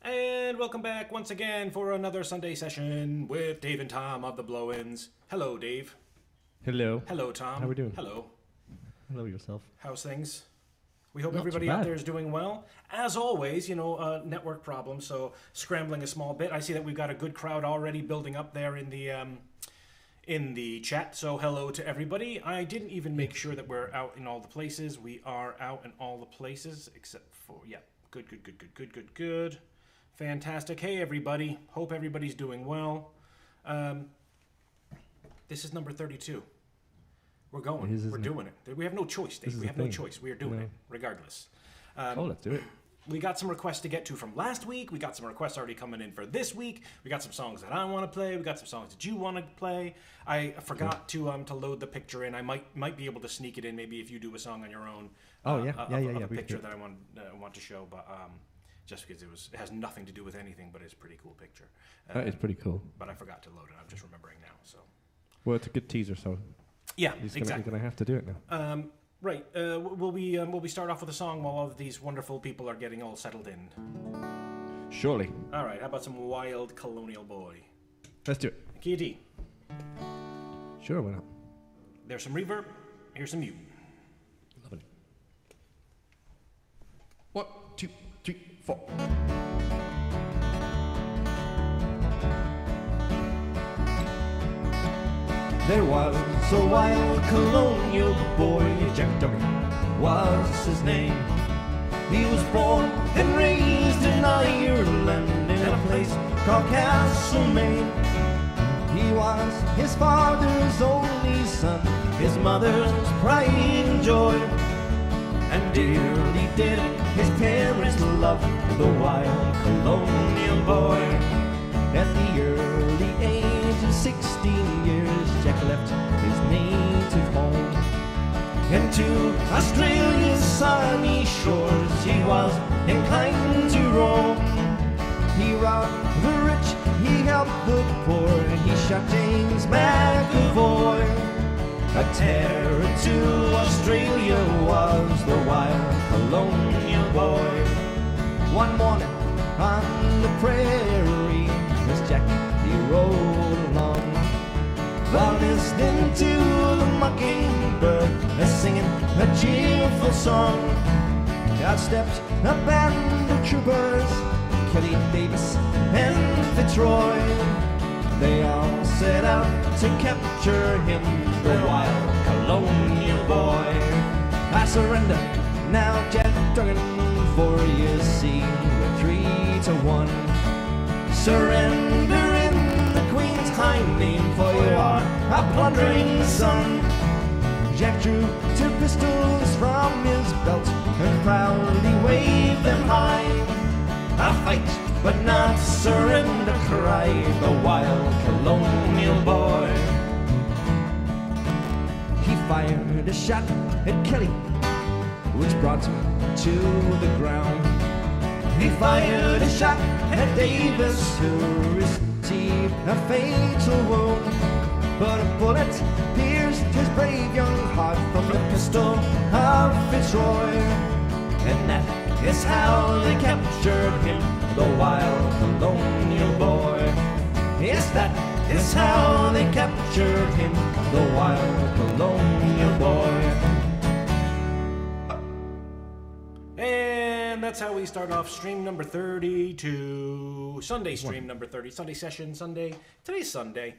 And welcome back once again for another Sunday session with Dave and Tom of the Blow-Ins. Hello, Dave. Hello. Hello, Tom. How we doing? Hello. Hello yourself. How's things? We hope Not everybody too out bad. there is doing well. As always, network problems, so scrambling a small bit. I see that we've got a good crowd already building up there in the chat, so hello to everybody. I didn't even make sure that we're out in all the places. We are out in all the places, except for, yeah, good. Fantastic. Hey, everybody. Hope everybody's doing well. This is number 32. We're going. We're doing it. We have no choice, Dave. We have no choice. We are doing it, regardless. Let's do it. We got some requests to get to from last week. We got some requests already coming in for this week. We got some songs that I want to play. We got some songs that you want to play. I forgot to load the picture in. I might be able to sneak it in. Maybe if you do a song on your own. Of a picture that I want to show, but just because it has nothing to do with anything, but it's a pretty cool picture. That is pretty cool. But I forgot to load it. I'm just remembering now. So. Well, it's a good teaser, so yeah, exactly. You're gonna have to do it now. Right. Will we start off with a song while all of these wonderful people are getting all settled in? Surely. All right. How about some Wild Colonial Boy? Let's do it. Key D. Sure, why not? There's some reverb. Here's some mute. Lovely. 1, 2, 3, 4. There was a wild colonial boy, Jack Duggan was his name. He was born and raised in Ireland in a place called Castlemaine. He was his father's only son, his mother's pride and joy, and dearly did his parents love the wild colonial boy. At the early age of 16 years, Jack left his native home, and to Australia's sunny shores he was inclined to roam. He robbed the rich, he helped the poor, he shot James McAvoy. A terror to Australia was the wild colonial boy. One morning on the prairie, as Jack he rode along, while listening to the mockingbird singing a cheerful song. Out stepped a band of troopers, Kelly Davis and Fitzroy. They all set out to capture him, the wild colonial boy. I surrender now, Jack Duggan, for you see we're 3-1. Surrender in the Queen's high name, for you are a plundering son. Jack drew 2 pistols from his belt and proudly waved them high. A fight, but not surrender, cried the wild colonial boy. He fired a shot at Kelly, which brought him to the ground. He fired a shot at Davis, who received a fatal wound. But a bullet pierced his brave young heart from the pistol of Fitzroy. And that is how they captured him, the wild colonial boy. Yes, that is how they captured him, the wild colonial boy. And that's how we start off stream number 32. Sunday stream number 30. Sunday session, Sunday. Today's Sunday.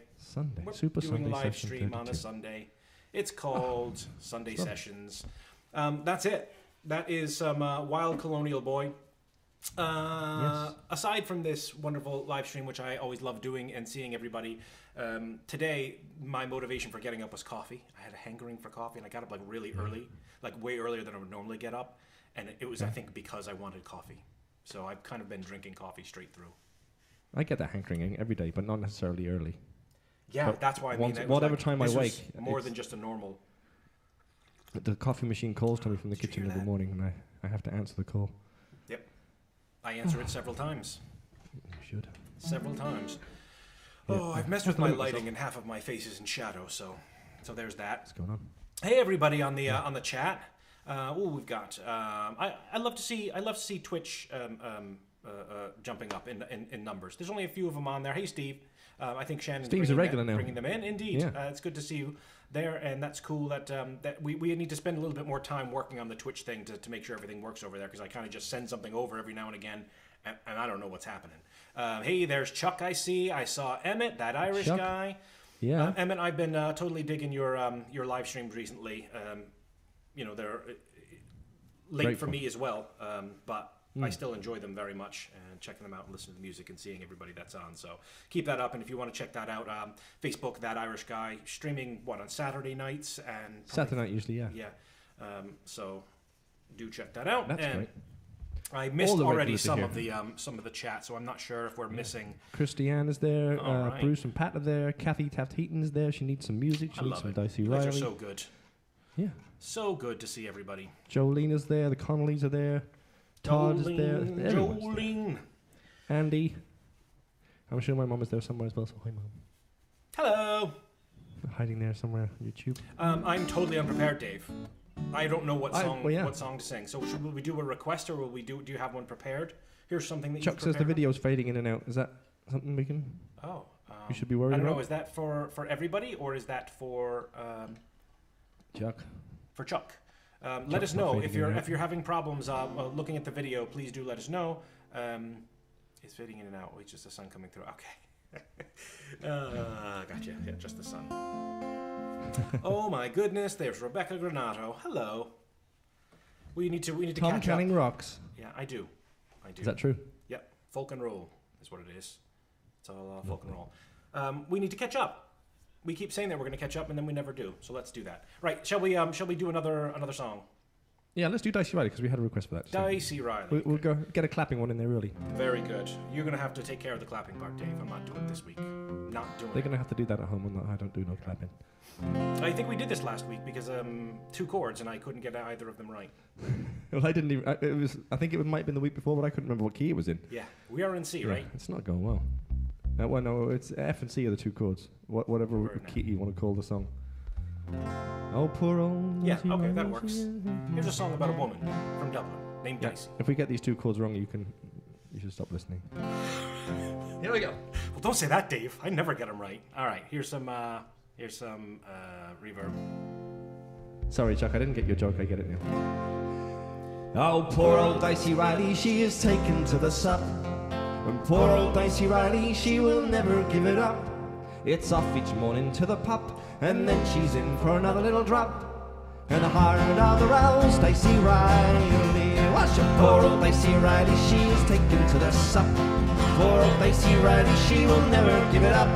We're Super doing Sunday live session stream 32. on a Sunday. It's called Sunday Sessions. That's it. That is some Wild Colonial Boy. Yes. Aside from this wonderful live stream, which I always love doing and seeing everybody, today my motivation for getting up was coffee. I had a hankering for coffee, and I got up like really early, like way earlier than I would normally get up. And it was, I think, because I wanted coffee. So I've kind of been drinking coffee straight through. I get that hankering every day, but not necessarily early. Yeah, But that's why I mean. whatever time I this was wake, more it's- than just a normal. The coffee machine calls to me from the Did you kitchen hear every that? morning, and I have to answer the call. Yep, I answer it several times. You should. Several times. Yeah, Oh, I've messed have with to my limit lighting, myself. and half of my face is in shadow. So there's that. What's going on? Hey, everybody on the chat. We've got. I love to see Twitch jumping up in numbers. There's only a few of them on there. Hey, Steve. I think Shannon's Steve's a regular now. Bringing them in. Indeed. Yeah. It's good to see you there, and that's cool that that we need to spend a little bit more time working on the Twitch thing to make sure everything works over there, because I kind of just send something over every now and again, and I don't know what's happening. Hey, there's Chuck, I see. I saw Emmett, that Irish Chuck. guy. Yeah. Emmett, I've been totally digging your live streams recently. They're late Grateful. for me as well, but I still enjoy them very much, and checking them out and listening to the music and seeing everybody that's on. So keep that up, and if you want to check that out, Facebook, That Irish Guy, streaming, on Saturday nights? And Saturday night usually, yeah. Yeah. So do check that out. That's and great. I missed All the already regulars some of the chat, so I'm not sure if we're missing. Christiane is there. All right. Bruce and Pat are there. Kathy Taft-Heaton is there. She needs some music. She I needs love some it. Dicey You guys Reilly. are so good. Yeah. So good to see everybody. Jolene is there. The Connollys are there. Todd is there. Everyone's there. Jolene. Andy. I'm sure my mum is there somewhere as well. So hi, mum. Hello. Hiding there somewhere on YouTube. I'm totally unprepared, Dave. I don't know what song yeah. what song to sing. So will we do a request, or will we do you have one prepared? Here's something that Chuck you've says the prepared. video's fading in and out. Is that something we can? Oh. We should be worried I don't know. about? Is that for everybody, or is that for Chuck. for Chuck? Let Chuck's us not know fading if in and you're out. if you're having problems looking at the video. Please do let us know. It's fading in and out. It's just the sun coming through. Okay. Gotcha. Yeah, just the sun. Oh my goodness! There's Rebecca Granato. Hello. We need to Tom catch Canning up. rocks. Yeah, I do. Is that true? Yep. Folk and roll is what it is. It's all folk and roll. We need to catch up. We keep saying that we're going to catch up, and then we never do. So let's do that. Right? Shall we do another song? Yeah, let's do Dicey Reilly because we had a request for that. So Dicey Reilly. we'll go get a clapping one in there early. Very good. You're going to have to take care of the clapping part, Dave. I'm not doing it this week. Not doing They're it. going to have to do that at home when I don't do no clapping. I think we did this last week because 2 chords and I couldn't get either of them right. Well, I didn't even. I think it might have been the week before, but I couldn't remember what key it was in. Yeah, we are in C, Yeah, right? it's not going well. Well, no, it's F and C are the 2 chords. Whatever Word key you want to call the song. Oh, poor old. Yeah, Dicey okay, Reilly, that works. Here's a song about a woman from Dublin named Yeah, Dicey. if we get these 2 chords wrong, you should stop listening. Here we go. Well, don't say that, Dave. I never get them right. All right, here's some reverb. Sorry, Chuck, I didn't get your joke. I get it now. Oh, poor old Dicey Reilly, she is taken to the sup. And poor old Dicey Reilly, she will never give it up. It's off each morning to the pub, and then she's in for another little drop. And the heart of the rouse, Dicey Reilly. Wash up, poor old Dicey Reilly, she is taken to the sup. Poor old Dicey Reilly, she will never give it up.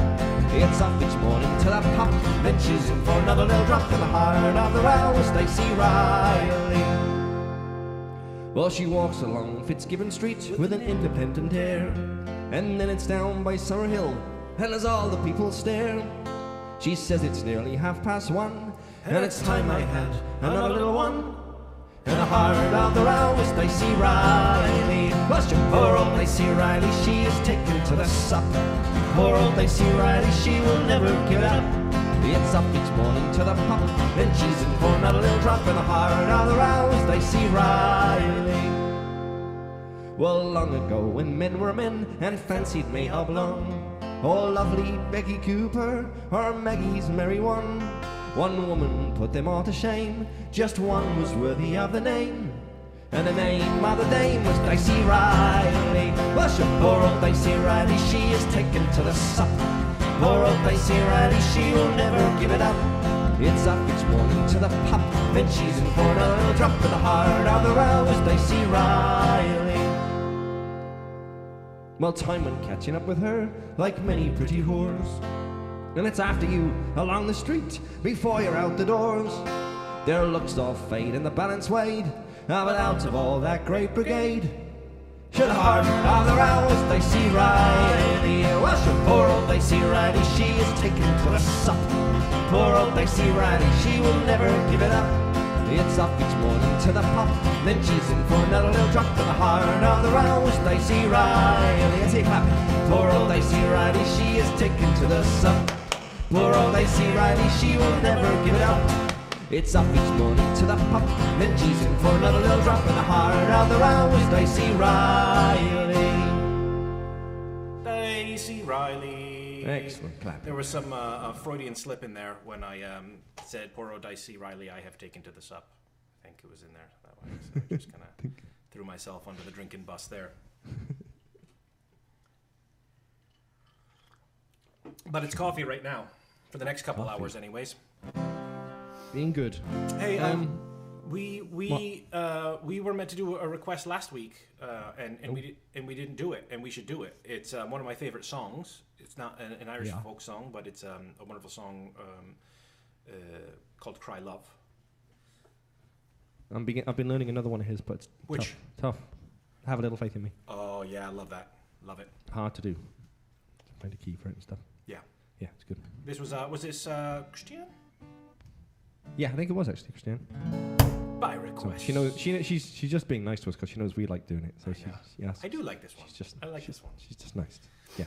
It's off each morning to the pub, then she's in for another little drop. And the heart of the rouse, Dicey Reilly. Well, she walks along Fitzgibbon Street with an independent air, and then it's down by Summerhill, and as all the people stare, she says it's nearly 1:30, and it's time I had another little one. And the heart of the row is Dicey Reilly. Well, she poor old Dicey Reilly, she is taken to the sup. Poor old Dicey Reilly, she will never give it up. It's up each morning to the pub, then she's in for another little drop. And the heart of the row is Dicey Reilly. Well, long ago when men were men and fancied May oblong, oh, lovely Becky Cooper or Maggie's Merry One, one woman put them all to shame, just one was worthy of the name, and the name of the dame was Dicey Reilly. Well, she poor old Dicey Reilly, she is taken to the sup. Poor old Dicey Reilly, she will never give it up. It's up each morning to the pub, then she's in for another little drop. And the heart of the row is Dicey Reilly. Well, time went catching up with her, like many pretty whores, and it's after you along the street before you're out the doors. Their looks all fade and the balance weighed, but out of all that great brigade, should the heart of the row is Dicey Reilly. Well, she poor old Dicey Reilly, she is taken to the sup. Poor old Dicey Reilly, she will never give it up. It's off each morning to the pub, then she's in for another little drop. And the heart of the row is Dicey Reilly. Let's hear clap. Poor old Dicey Reilly, she is taken to the sup. Poor old Dicey Reilly, she will never give it up. It's up each morning to the pub, then she's in for another little drop. And the heart of the row is Dicey Reilly. Reilly. Excellent clap. There was some Freudian slip in there when I said, poor old Dicey Reilly, I have taken to the sup. I think it was in there that way. So I just kind of threw myself under the drinking bus there. But it's coffee right now, for the next couple hours anyways. Being good. Hey, we were meant to do a request last week, and we didn't do it, and we should do it. It's one of my favorite songs. It's not an Irish folk song, but it's a wonderful song called "Cry Love." I've been learning another one of his, but it's tough. Have a little faith in me. Oh yeah, I love that. Love it. Hard to do. Find a key for it and stuff. Yeah. Yeah, it's good. This was this Christian? Yeah, I think it was actually Christiane. By request. So she knows. She's just being nice to us because she knows we like doing it. So she asks. I do like this one. I like this one. She's just nice. Yeah.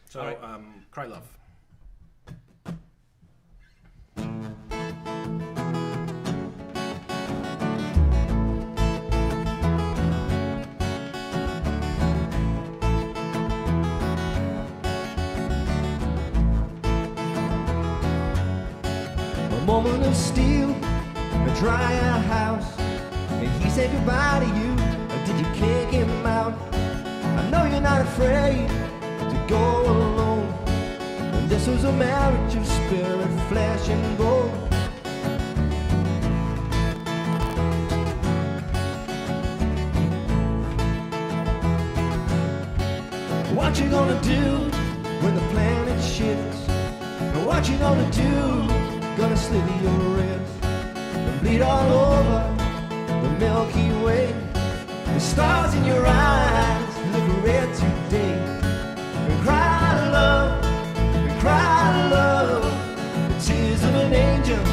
So, right. Cry Love. A moment of steel, a dry house, and he said goodbye to you. Or did you kick him out? I know you're not afraid to go alone. And this was a marriage of spirit, flesh and bone. What you gonna do when the planet shifts? And what you gonna do? Gonna slit your wrist and bleed all over the Milky Way. The stars in your eyes look red today. And cry love, and cry love. The tears of an angel,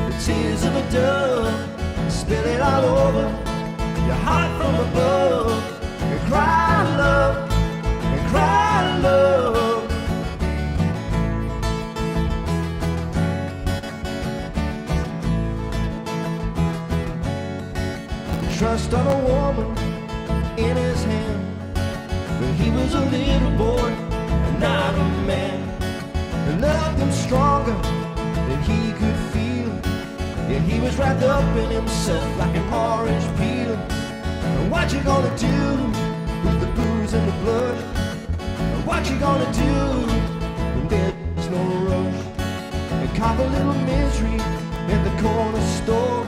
the tears of a dove, spill it all over your heart from above. And cry love, and cry love. Trust of a woman in his hand when he was a little boy and not a man. And loved him stronger than he could feel. Yet he was wrapped up in himself like an orange peel. And what you gonna do with the booze and the blood? And what you gonna do when there's no rush? And cop a little misery at the corner store.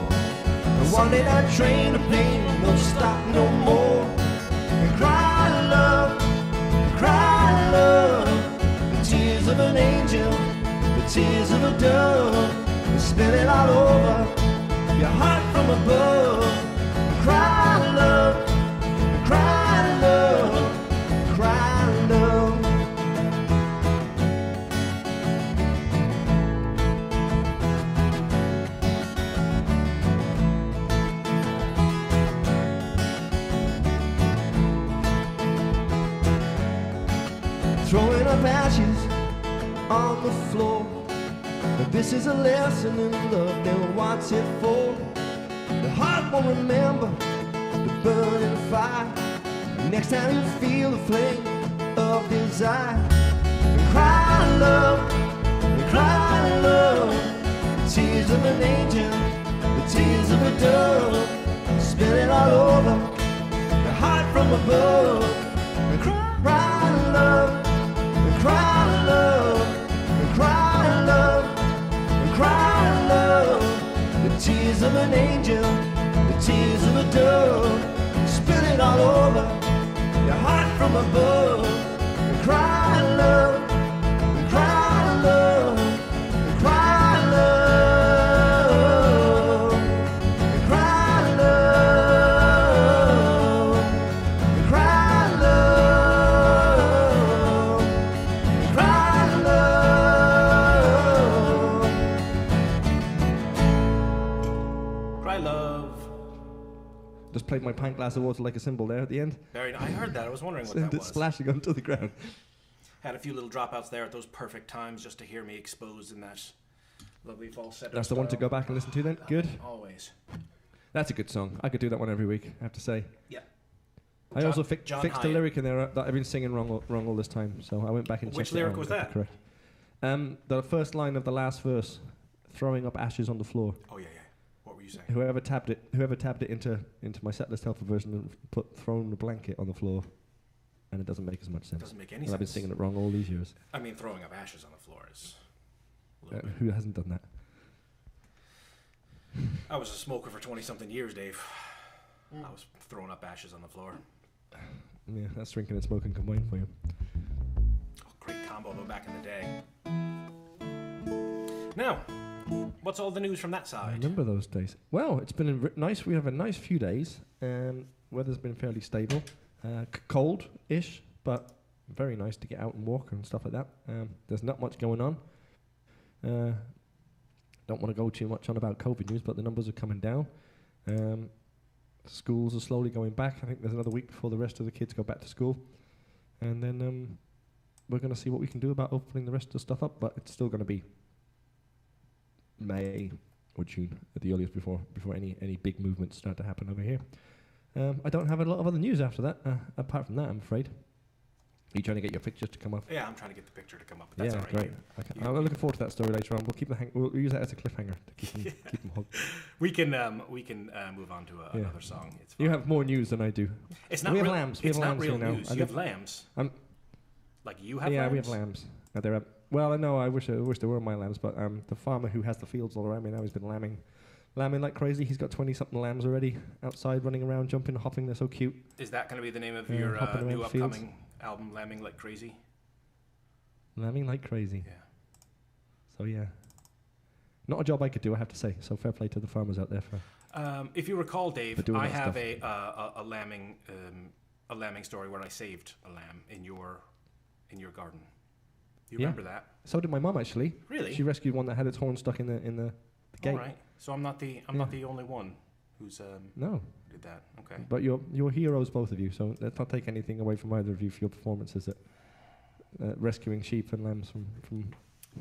And one day that train of pain won't stop no more. And cry love, cry love. The tears of an angel, the tears of a dove, and spill it all over your heart from above. And cry love, cry love, cry love. Throwing up ashes on the floor. But this is a lesson in love, then what's it for? The heart won't remember the burning fire. Next time you feel the flame of desire. And cry love, and cry love. The tears of an angel, the tears of a dove, spill it all over the heart from above. And cry love. Cry love, and cry love, and cry love. The tears of an angel, the tears of a dove, spill it all over your heart from above. And cry love, and cry love, and cry love, and cry love, and cry love. Just played my pint glass of water like a cymbal there at the end. Very nice. I heard that. I was wondering what that was. Splashing onto the ground. Had a few little dropouts there at those perfect times just to hear me exposed in that lovely falsetto. That's the one to go back and listen to then? Good? Always. That's a good song. I could do that one every week, I have to say. Yeah. I also John fixed the Hyatt. lyric in there that I've been singing wrong all this time. So I went back and checked. Which it lyric out was and got that? it correct. The first line of the last verse, throwing up ashes on the floor. Oh yeah. What were you saying? Whoever tabbed it into my setlist helper version and thrown the blanket on the floor, and it doesn't make as much sense. Doesn't make any and sense. I've been singing it wrong all these years. I mean, throwing up ashes on the floor is. A little bit. Who hasn't done that? I was a smoker for 20-something years, Dave. I was throwing up ashes on the floor. Yeah, that's drinking and smoking combined for you. Oh, great combo though back in the day. Now, what's all the news from that I side? remember those days. Well, it's been nice. We have a nice few days. Weather's been fairly stable. Cold-ish, but very nice to get out and walk and stuff like that. There's not much going on. Don't want to go too much on about COVID news, but the numbers are coming down. Schools are slowly going back. I think there's another week before the rest of the kids go back to school. And then we're going to see what we can do about opening the rest of the stuff up, but it's still going to be May or June at the earliest before any big movements start to happen over here. I don't have a lot of other news after that, apart from that, I'm afraid. Are you trying to get your pictures to come up? Yeah, I'm trying to get the picture to come up. But that's Yeah, all right. great. I'm looking forward to that story later on. We'll use that as a cliffhanger to keep them hooked. We can move on to another song. It's fine. You have more news than I do. It's not we have real, lambs. We it's have not lambs real here now. news. You have lambs. Like you have yeah, lambs? we have lambs. Well, I know. I wish there were my lambs, but the farmer who has the fields all around me now has been lambing like crazy. He's got 20-something lambs already outside, running around, jumping, hopping. They're so cute. Is that going to be the name of your new upcoming album, Lambing Like Crazy? Lambing like crazy. Yeah. So yeah, not a job I could do, I have to say. So fair play to the farmers out there for. If you recall, Dave, doing I that have stuff. a lambing story where I saved a lamb in your garden. You Yeah. remember that? So did my mum actually. Really? She rescued one that had its horn stuck in the gate. All right. So I'm not the only one who's No, did that. Okay. but you're heroes, both of you. So let's not take anything away from either of you for your performances at rescuing sheep and lambs from.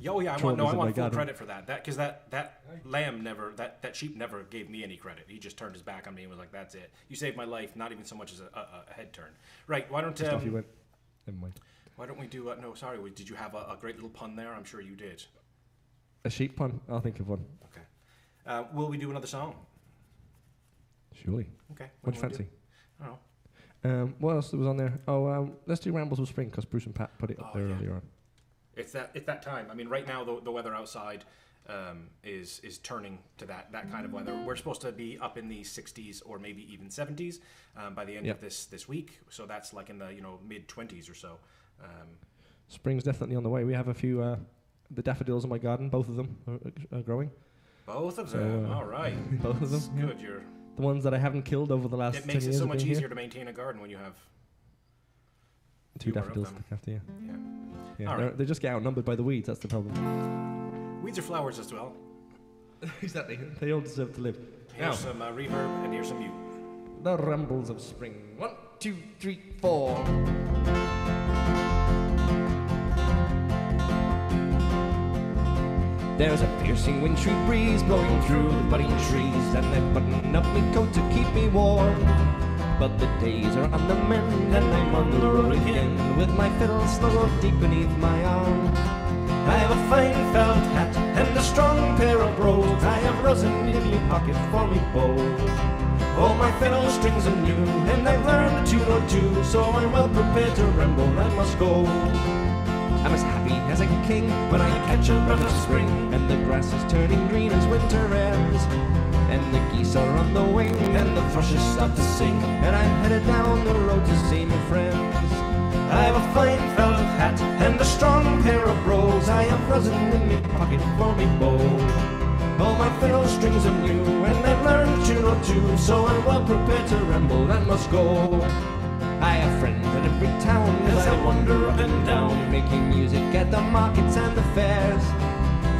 Oh yeah, I traumas want in my full garden. credit for that. Because that lamb that sheep never gave me any credit. He just turned his back on me and was like, "That's it. You saved my life." Not even so much as a head turn. Right? Why don't Stuff you went. Never mind. Why don't we do? No, sorry. Did you have a great little pun there? I'm sure you did. A sheep pun. I'll think of one. Okay. Will we do another song? Surely. Okay. What do you fancy? I don't know. What else was on there? Oh, let's do Rambles of Spring because Bruce and Pat put it up there yeah. earlier on. It's that time. I mean, right now the weather outside is turning to that kind of weather. We're supposed to be up in the 60s or maybe even 70s by the end of this week. So that's like in the mid 20s or so. Spring's definitely on the way. We have a few the daffodils in my garden. Both of them are growing. Both of them. All right. Both of them. That's good. You're. The ones that I haven't killed over the last 10 It years. makes it so of much being easier here. to maintain a garden when you have Two fewer of daffodils to them. look after, yeah. Yeah. All right. They just get outnumbered by the weeds, that's the problem. Weeds are flowers as well. Exactly. They all deserve to live. Here's some reverb and here's some mute. The Rambles of Spring. 1, 2, 3, 4. There's a piercing wintry breeze blowing through the budding trees, and I button up my coat to keep me warm. But the days are on the mend, and I'm on the road again, with my fiddle snuggled deep beneath my arm. I have a fine felt hat and a strong pair of brogues. I have rosin in my pocket for me bow. All my fiddle strings are new, and I've learned a tune or two, so I'm well prepared to ramble, I must go. I'm as happy as a king when I catch a breath of spring, and the grass is turning green as winter ends, and the geese are on the wing, and the thrushes start to sing, and I'm headed down the road to see my friends. I have a fine felt hat and a strong pair of brogues. I have rosin in my pocket for me bow. All my fiddle strings are new, and I've learned a tune or two, so I'm well prepared to ramble and must go. I have friends in every town as I wander up and down, making music at the markets and the fairs.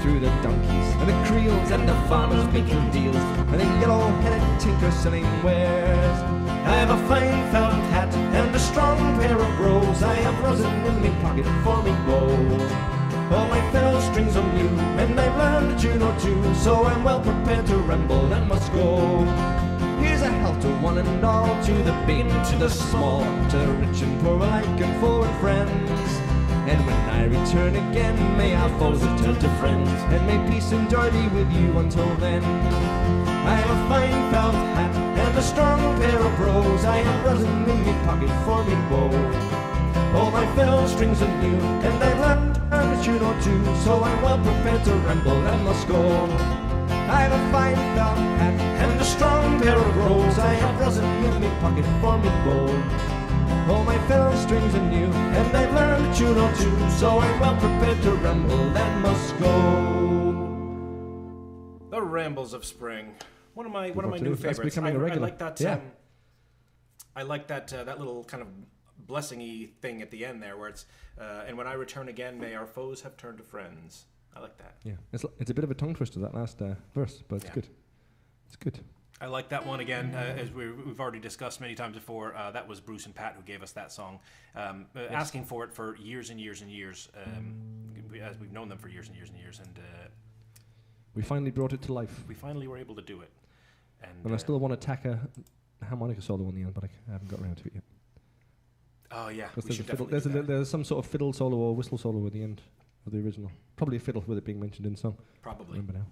Through the donkeys and the creels and the farmers making deals, and the yellow-headed tinker selling wares. I have a fine felt hat and a strong pair of brogues. I have rosin in my pocket for me bow. All my fiddle strings are new, and I've learned a tune or two, so I'm well prepared to ramble and must go. Here's a health to one and all, to the big and to the small, to the rich and poor alike and foreign friends. And when I return again, may our foes return to friends, and may peace and joy be with you until then. I have a fine felt hat and a strong pair of brogues. I have rosin in me pocket for me bow. All my fiddle strings are new, and I've learned a tune or two, so I'm well prepared to ramble and must go. I have a fine felt hat and a strong pair of brogues. I have rosin in me pocket for me bow. All my fiddle strings are new, and I've learned a tune or two, so I'm well prepared to ramble and must go. The Rambles of Spring. One of my new favorites. That's becoming a regular. I like that. Yeah. I like that that little kind of blessing-y thing at the end there, where it's and when I return again, may our foes have turned to friends. I like that. Yeah, it's a bit of a tongue twister, that last verse, but it's good. It's good. I like that one again, as we've already discussed many times before. That was Bruce and Pat who gave us that song, asking for it for years and years and years, as we've known them for years and years and years, and we finally brought it to life. We finally were able to do it. And I still want to tack a harmonica solo on the end, but I haven't got around to it yet. Oh yeah, there's some sort of fiddle solo or whistle solo at the end of the original. Probably a fiddle with it being mentioned in the song. Probably. Remember now.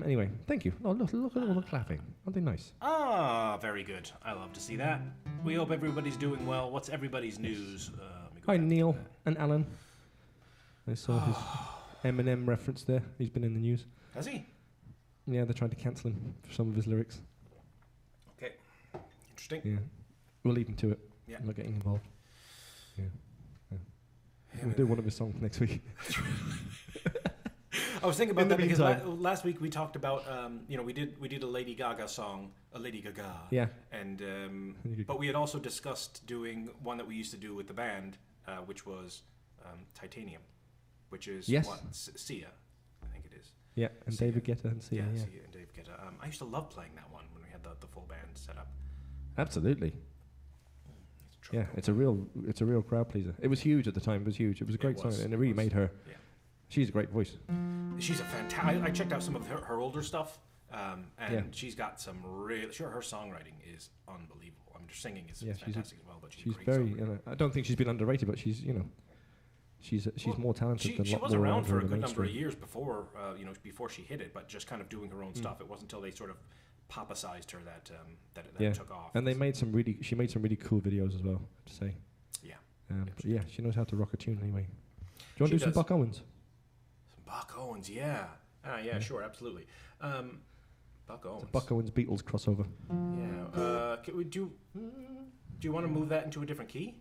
Anyway, thank you. Oh, look at all the clapping. Aren't they nice? Ah, very good. I love to see that. We hope everybody's doing well. What's everybody's news? Hi, Neil and Alan. I saw his Eminem reference there. He's been in the news. Has he? Yeah, they're trying to cancel him for some of his lyrics. Okay. Interesting. Yeah. We'll leave him to it. Yeah. I'm not getting involved. Yeah. We'll do one of his songs next week. I was thinking about that because last week we talked about, we did a Lady Gaga song, a Lady Gaga. Yeah. And but we had also discussed doing one that we used to do with the band, which was Titanium, which is Sia, I think it is. Yeah, and Sia. David Guetta and Sia. Yeah, Sia and Dave Guetta. I used to love playing that one when we had the full band set up. Absolutely. Yeah, it's a real crowd pleaser. It was huge at the time. It was huge. It was a great song, and it really made her. Yeah. She's a great voice. She's a fantastic. I checked out some of her older stuff, and she's got some real. Sure, her songwriting is unbelievable. I mean, her singing is fantastic as well. But she's very. I don't think she's been underrated, but she's she's more talented than a lot more. She was around for a good number of years before before she hit it, but just kind of doing her own stuff. It wasn't until they sort of popicized her that it took off. And she made some really cool videos as well, to say. Yeah. But yeah, she knows how to rock a tune anyway. Do you want to do some Buck Owens? Buck Owens, yeah. Sure, absolutely. Buck Owens. It's a Buck Owens Beatles crossover. Yeah. Do you want to move that into a different key?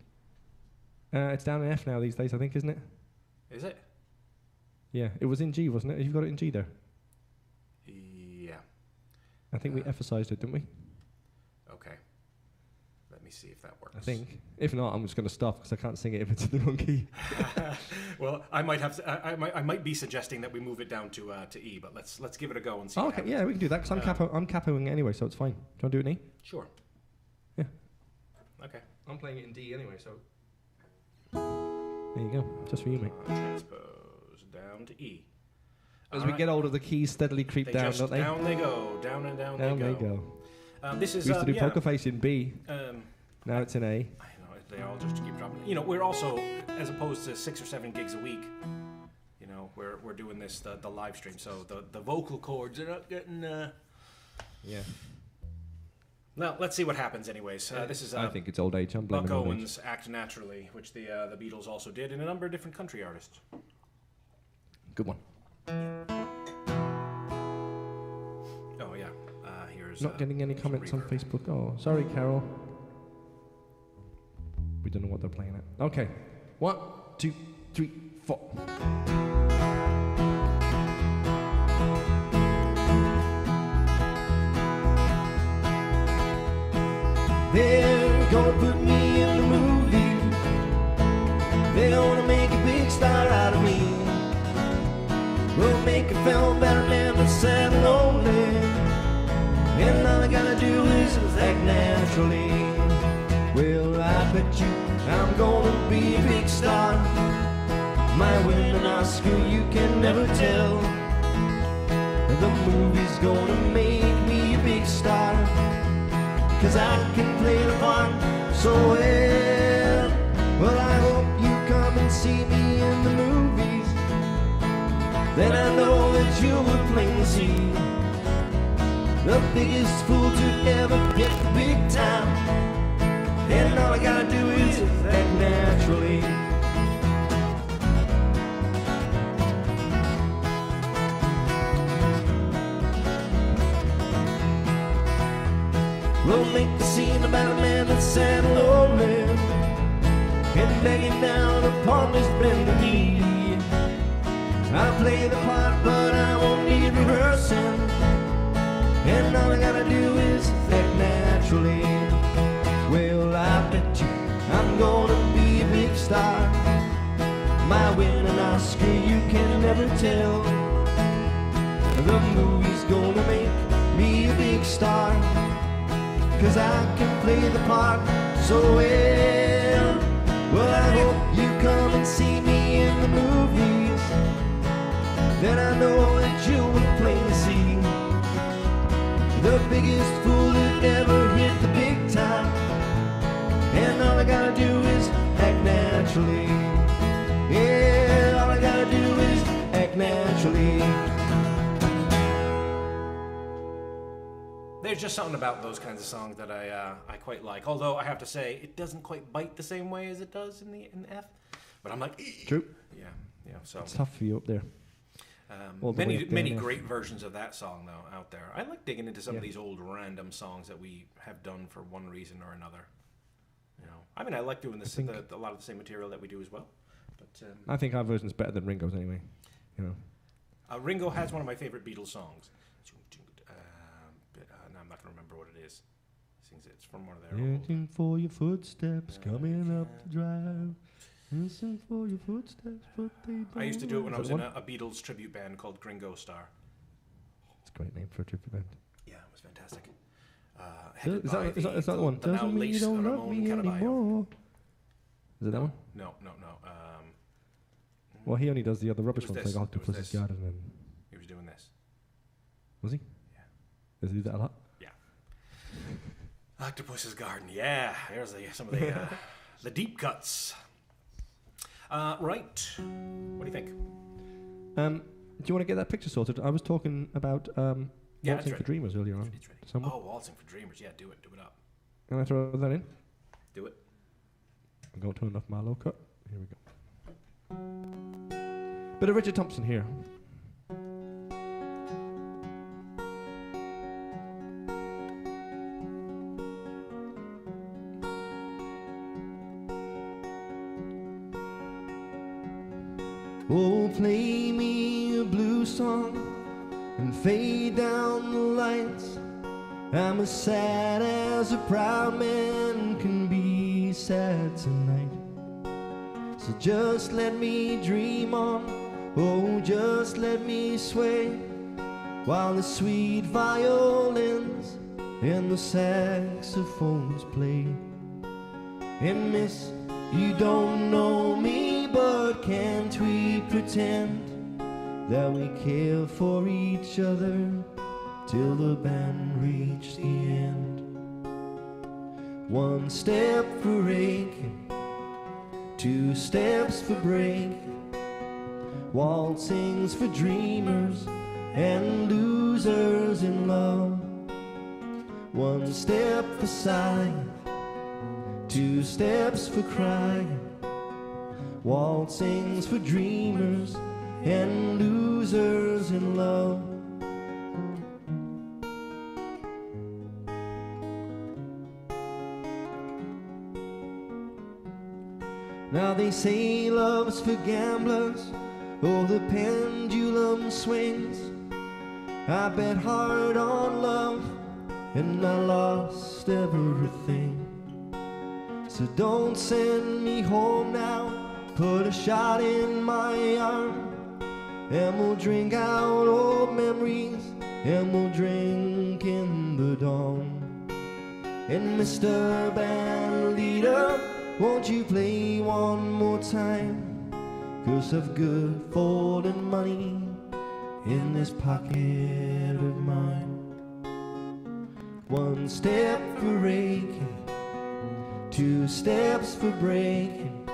It's down in F now these days, I think, isn't it? Is it? Yeah, it was in G, wasn't it? You've got it in G there. Yeah. I think we emphasized it, didn't we? Okay. Let me see if that works. I think. If not, I'm just going to stop because I can't sing it if it's in the wrong key. Well, I might have. I might be suggesting that we move it down to E, but let's give it a go and see. Oh, okay, yeah, we can do that because I'm capoing anyway, so it's fine. Do you want to do it in E? Sure. Yeah. Okay. I'm playing it in D anyway, so. There you go, just for you, mate. Transpose down to E. As we get older, the keys steadily creep down, don't they? Down they go, down and down they go. Down they go. This is. We used to do Poker Face in B. Now it's in A. I know, they all just keep dropping. We're also, as opposed to 6 or 7 gigs a week, we're doing this, the live stream, so the vocal cords are not getting... Yeah. Now, let's see what happens anyways. This is... I think it's old age. I'm blaming Buck old Owens' age. Act Naturally, which the Beatles also did, and a number of different country artists. Good one. Oh, yeah. Here's... Not getting any comments on Facebook. Oh, sorry, Carol. We don't know what they're playing at. Okay. 1, 2, 3, 4. They're gonna put me in the movie. They're gonna make a big star out of me. We'll make a film better than the sad and lonely. And all I gotta do is act naturally. Well, I bet you I'm gonna be a big star. My win an Oscar you can never tell. The movie's gonna make me a big star. 'cause I can play the part so well. Well, I hope you come and see me in the movies. Then I know that you will plainly see the biggest fool to ever hit the big time. And all I gotta do is act naturally. We'll make the scene about a man that's sad and lonely and begging down upon his bended knee. I'll play the part, but I won't need rehearsing. And all I gotta do is act naturally. Well, I bet you I'm gonna be a big star. My win an Oscar you can never tell. The movie's gonna make me a big star, 'cause I can play the part so well. Well, I hope you come and see me in the movies. Then I know that you will plainly see the biggest fool that ever hit the big time. And all I gotta do is act naturally. Yeah, all I gotta do is act naturally. There's just something about those kinds of songs that I quite like. Although I have to say, it doesn't quite bite the same way as it does in the F. But I'm like, true. Yeah. So it's tough for you up there. Many great versions of that song though out there. I like digging into some of these old random songs that we have done for one reason or another. You know, I mean, I like doing this a lot of the same material that we do as well. But I think our version's better than Ringo's anyway. You know, Ringo has one of my favorite Beatles songs. No, I'm not going to remember what it is. Sings it's from one of their. Waiting for your footsteps coming up the drive. Listen for your footsteps, but they don't. I used to do it when I was in a Beatles tribute band called Gringo Star. It's a great name for a tribute band. Yeah, it was fantastic. Is that the one? Doesn't mean you don't love me anymore. Is it that one? No. Well, he only does the other rubbish ones, like Octopus's Garden. And he was doing this. Was he? Yeah. Does he do that a lot? Yeah. Octopus's Garden. Yeah. There's some of the deep cuts. Right. What do you think? Do you want to get that picture sorted? I was talking about Waltzing for Dreamers earlier on. It's ready. Oh, Waltzing for Dreamers. Yeah, do it up. Can I throw that in? Do it. I'll go to enough Marlowe cut. Here we go. Bit of Richard Thompson here. Oh, play me a blues song and fade down the lights. I'm as sad as a proud man can be sad tonight. So just let me dream on, oh, just let me sway, while the sweet violins and the saxophones play. And miss, you don't know me, but can't we pretend that we care for each other till the band reach the end? One step for aching, two steps for break, waltzing's for dreamers and losers in love. One step for sighing, two steps for crying, waltzing's for dreamers and losers in love. Now they say love's for gamblers, oh, the pendulum swings. I bet hard on love and I lost everything. So don't send me home now, put a shot in my arm, and we'll drink out old memories, and we'll drink in the dawn. And Mr. Band Leader, won't you play one more time? 'Cause I've good folding money in this pocket of mine. One step for raking, two steps for breaking,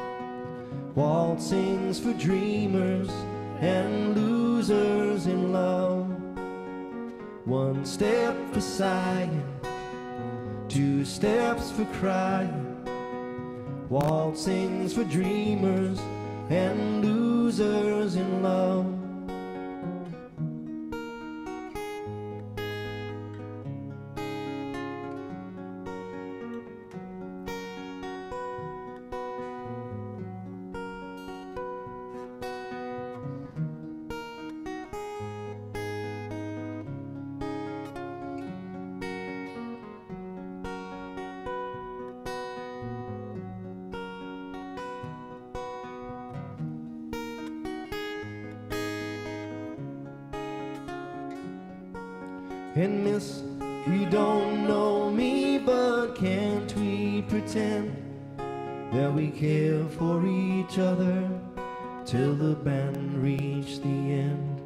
waltzing's for dreamers and losers in love. One step for sighing, two steps for crying, waltzing's for dreamers and losers in love. And miss, you don't know me, but can't we pretend that we care for each other till the band reach the end?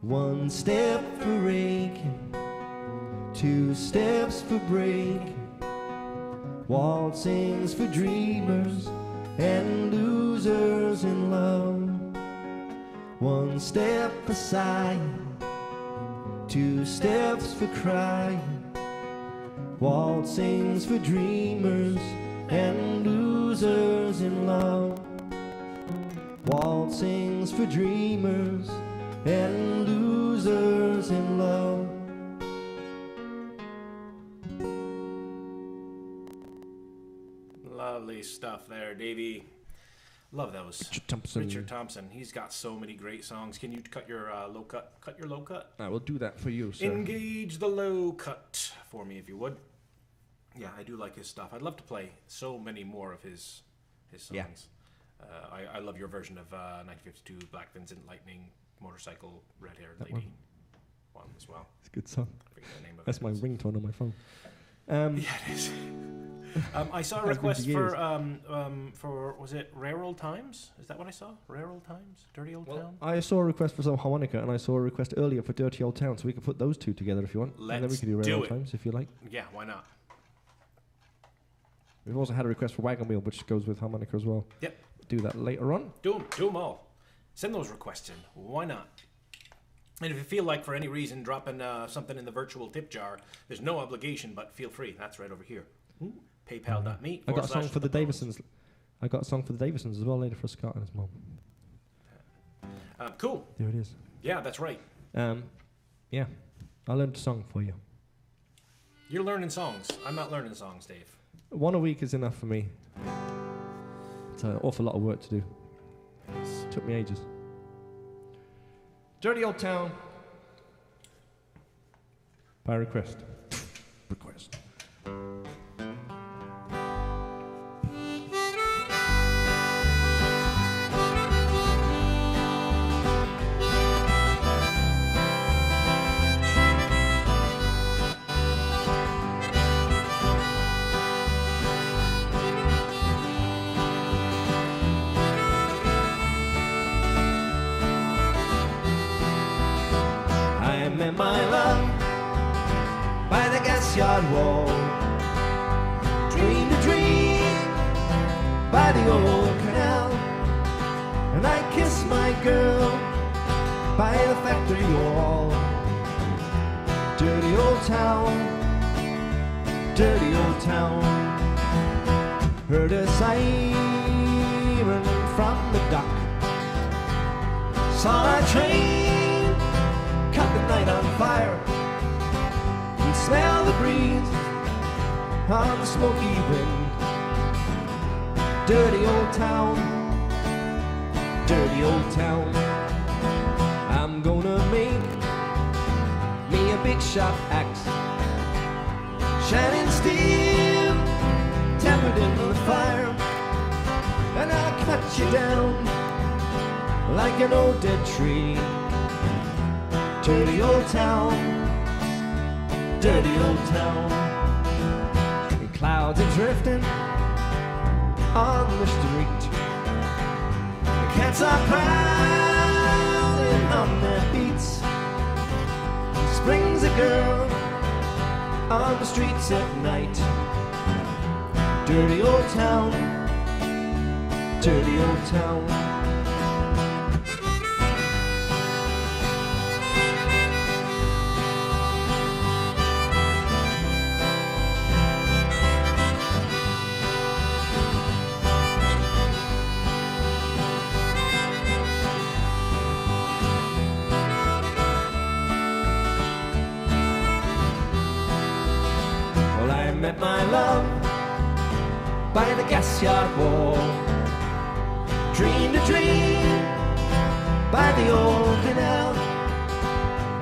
One step for raking, two steps for breaking, waltzing's for dreamers and losers in love. One step for sighing, two steps for crying, waltzing's for dreamers and losers in love. Waltzing's for dreamers and losers in love. Lovely stuff there, Davey. Love those. Richard Thompson. He's got so many great songs. Can you cut your low cut? Cut your low cut? I will do that for you, sir. Engage the low cut for me, if you would. Yeah, I do like his stuff. I'd love to play so many more of his songs. Yeah. I love your version of 1952, Black Vincent Lightning, Motorcycle, Red-Haired That Lady one as well. It's a good song. I forget the name of That's it. my ringtone on my phone. Yeah, it is. I saw a request for was it Rare Old Times? Is that what I saw? Rare Old Times? Dirty Old Town? I saw a request for some harmonica, and I saw a request earlier for Dirty Old Town, so we could put those two together if you want. And then we Let's could do Rare do Old it. Times if you like. Yeah, why not? We've also had a request for Wagon Wheel, which goes with harmonica as well. Yep. Do that later on. Do them all. Send those requests in. Why not? And if you feel like for any reason dropping something in the virtual tip jar, there's no obligation, but feel free. That's right over here. PayPal.me. I got a song for the Davisons. I got a song for the Davisons as well later for Scott and his mom. Cool. There it is. Yeah, that's right. Yeah. I learned a song for you. You're learning songs. I'm not learning songs, Dave. One a week is enough for me. It's an awful lot of work to do. Took me ages. Dirty Old Town. By request. Request. Met my love by the gas yard wall, dreamed a dream by the old canal, and I kissed my girl by the factory wall. Dirty old town, dirty old town. Heard a siren from the dock, saw a train cut the night on fire, and smell the breeze on the smoky wind. Dirty old town, dirty old town. I'm gonna make me a big shot axe, shining steel, tempered in the fire, and I'll cut you down like an old dead tree. Dirty old town, dirty old town. And clouds are drifting on the street. The cats are prowling on their beats. Spring's a girl on the streets at night. Dirty old town, dirty old town. Met my love by the gas yard wall, dreamed a dream by the old canal,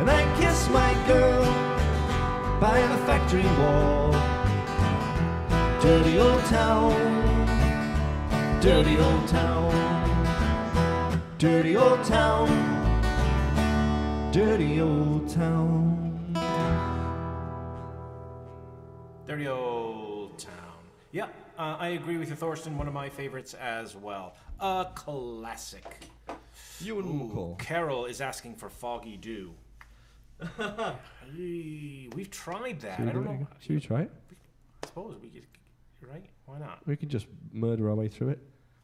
and I kissed my girl by the factory wall. Dirty old town, dirty old town, dirty old town, dirty old town. Dirty old town. Yeah, I agree with you, Thorsten. One of my favorites as well. A classic. Ooh, Carol is asking for Foggy Dew. We've tried that. I don't know. Should we try it? I suppose we could. Right? Why not? We could just murder our way through it.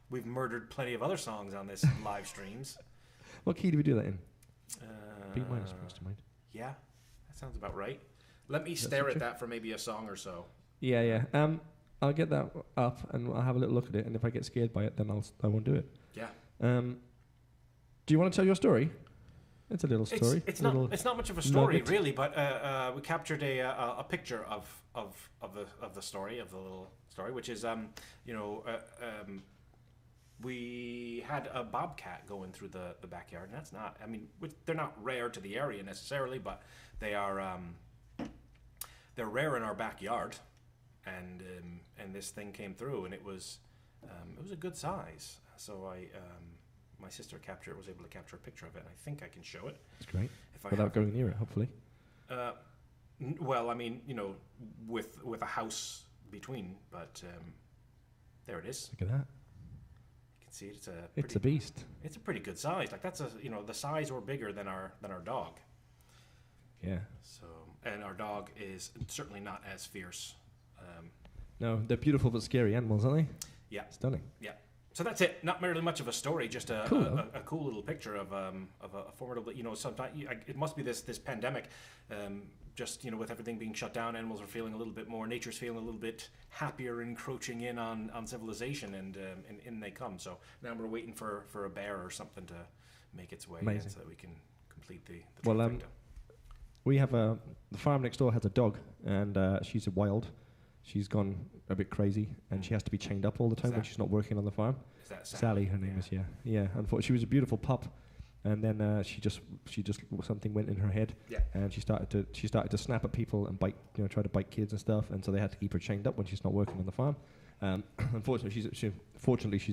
We've murdered plenty of other songs on this live streams. What key do we do that in? B minor springs to mind. Yeah, that sounds about right. Let me stare at that for maybe a song or so. Yeah. I'll get that up and I'll have a little look at it. And if I get scared by it, then I won't do it. Yeah. Do you want to tell your story? It's a little story. It's not much of a story really, but we captured a picture of the story, of the little story, which is we had a bobcat going through the backyard, and that's not. I mean, they're not rare to the area necessarily, but they are. They're rare in our backyard, and this thing came through, and it was a good size. So my sister was able to capture a picture of it, and I think I can show it. That's great. Without going near it, hopefully. Well, I mean, with a house between, but there it is. Look at that. You can see it. It's a beast. It's a pretty good size. Like that's the size or bigger than our dog. Yeah. So, and our dog is certainly not as fierce. No, they're beautiful but scary animals, aren't they? Yeah. Stunning. Yeah. So that's it. Not really much of a story, just a cool little picture of a formidable. Sometimes it must be this pandemic. Just with everything being shut down, animals are feeling a little bit more. Nature's feeling a little bit happier, encroaching in on civilization, and in they come. So now we're waiting for a bear or something to make its way in so that we can complete the trifecta. We have the farm next door has a dog, and she's wild. She's gone a bit crazy, and she has to be chained up all the time when she's not working on the farm. Is that Sally? Her name is, yeah. Unfortunately, she was a beautiful pup, and then she just something went in her head, and she started to snap at people and bite, try to bite kids and stuff, and so they had to keep her chained up when she's not working on the farm. Unfortunately, she's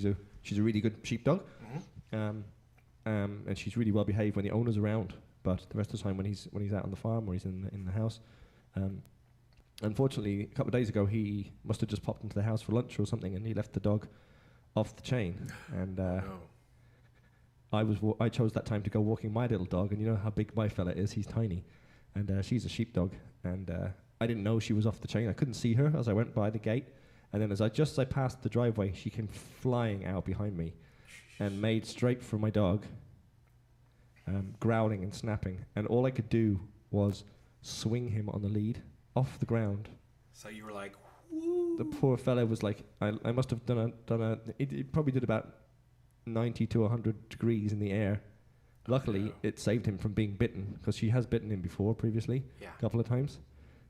a really good sheepdog, and she's really well behaved when the owner's around. But the rest of the time, when he's out on the farm or he's in the house, unfortunately, a couple of days ago, he must have just popped into the house for lunch or something, and he left the dog off the chain. And I chose that time to go walking my little dog, and you know how big my fella is. He's tiny, and she's a sheepdog, and I didn't know she was off the chain. I couldn't see her as I went by the gate, and then as I passed the driveway, she came flying out behind me, and made straight for my dog. Growling and snapping, and all I could do was swing him on the lead off the ground. So you were like, woo. The poor fellow was like, I must have done it probably did about 90 to 100 degrees in the air. Luckily, it saved him from being bitten, because she has bitten him before previously, a couple of times,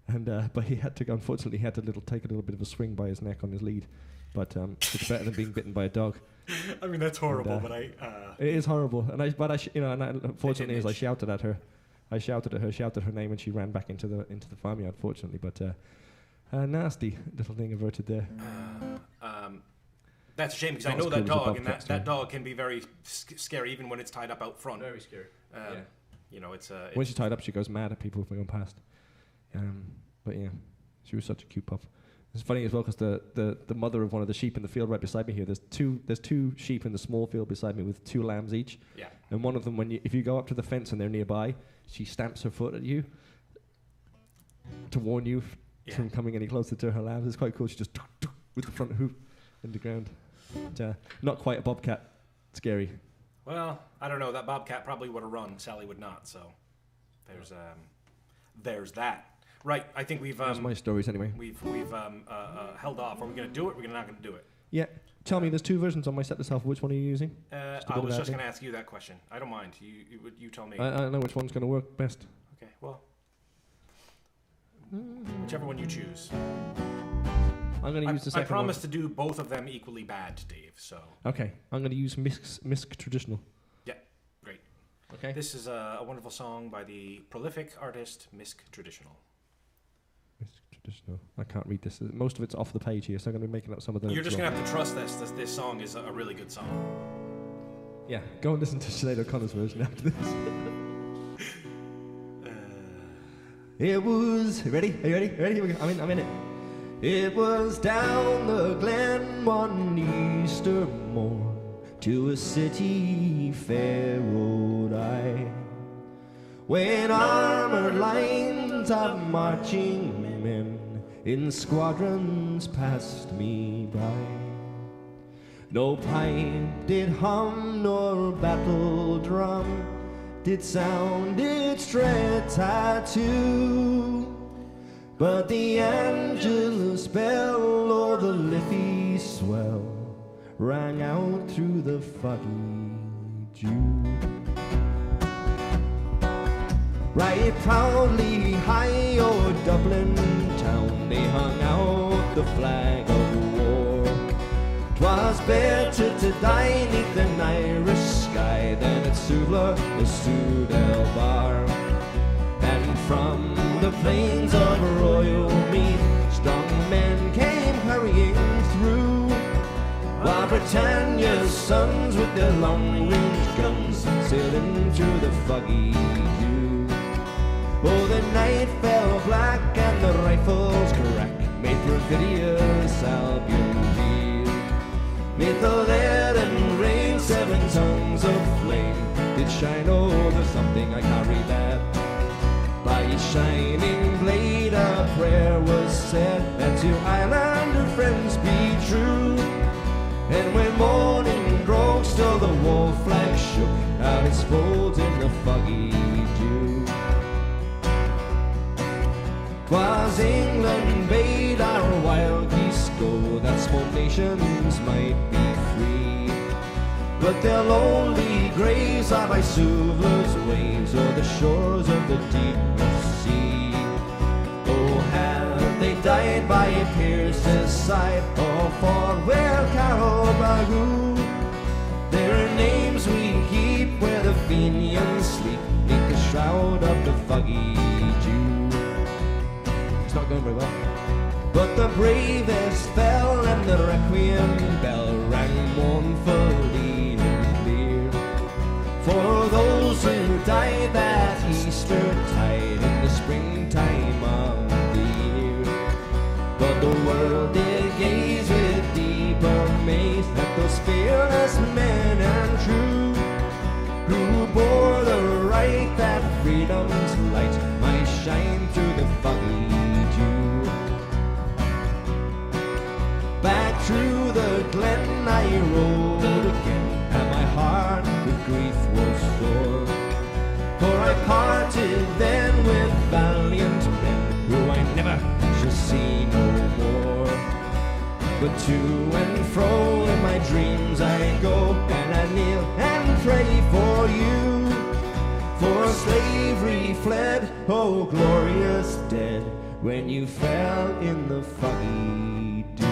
and but he had to take a little bit of a swing by his neck on his lead, but it's better than being bitten by a dog. I mean, that's horrible, but it is horrible. Unfortunately, as I shouted at her, shouted her name, and she ran back into the farmyard. Fortunately, but a nasty little thing averted there. That's a shame, because I know that dog, and that dog can be very scary, even when it's tied up out front. Very scary. It's when she's tied up, she goes mad at people going past. But yeah, she was such a cute pup. It's funny as well, because the mother of one of the sheep in the field right beside me here, there's two sheep in the small field beside me with 2 lambs each. Yeah. And one of them, if you go up to the fence and they're nearby, she stamps her foot at you to warn you from coming any closer to her lab. It's quite cool. She just with the front hoof in the ground. But, not quite a bobcat. Scary. Well, I don't know. That bobcat probably would have run. Sally would not. So there's that. Right. I think we've. That's my stories anyway. We've held off. Are we going to do it? We're not going to do it. Yeah. Tell me, there's 2 versions on my set list. Which one are you using? I was just going to ask you that question. I don't mind. You tell me. I don't know which one's going to work best. Okay. Well, whichever one you choose. I'm going to use the second one. I promise to do both of them equally bad, Dave. So. Okay. I'm going to use Misk Traditional. Yeah. Great. Okay. This is a wonderful song by the prolific artist Misk Traditional. Traditional. I can't read this. Most of it's off the page here, so I'm going to be making up some of the. You're just going to have to trust this song is a really good song. Yeah, go and listen to Sinead O'Connor's version after this. It was... Ready? Are you ready? Ready? Here we go. I'm in it. It was down the glen one Easter morn to a city fair rode I, when armored lines of marching men in squadrons passed me by. No pipe did hum, nor battle drum did sound its dread tattoo, but the Angelus bell or the Liffey swell rang out through the foggy dew. Right proudly high o'er Dublin town they hung out the flag of war. 'Twas better to die 'neath an Irish sky than at Suvla or Sudelbar. And from the plains of Royal Meath strong men came hurrying through, while Britannia's sons with their long-range guns sailing through the foggy dew. Oh, the night fell black and the rifles crack made perfidious Albion reel. Made the lead and rain 7 tongues of flame did shine over something I can't read that. By each shining blade a prayer was said, that to Islander friends be true. And when morning broke still the war flag shook out its folds in the foggy dew. 'Twas England bade our wild geese go, that small nations might be free, but their lonely graves are by Suvla's waves or the shores of the deep sea. Oh, have they died by Pierce's side or fought where Carol Bagoo? Their names we keep where the Fenians sleep, neath the shroud of the foggy dew. It's not going very well. But the bravest fell and the requiem bell rang mournfully and clear for those who died that Easter tide in the springtime of the year. But the world did gaze with deep amaze at those fearless men and true, who bore the right that freedom's light might shine through the foggy dew. Back through the glen I rode again, and my heart with grief was sore, for I parted then with valiant men who I never shall see no more. But to and fro in my dreams I go, and I kneel and pray for you, for slavery fled, oh glorious dead, when you fell in the foggy dew.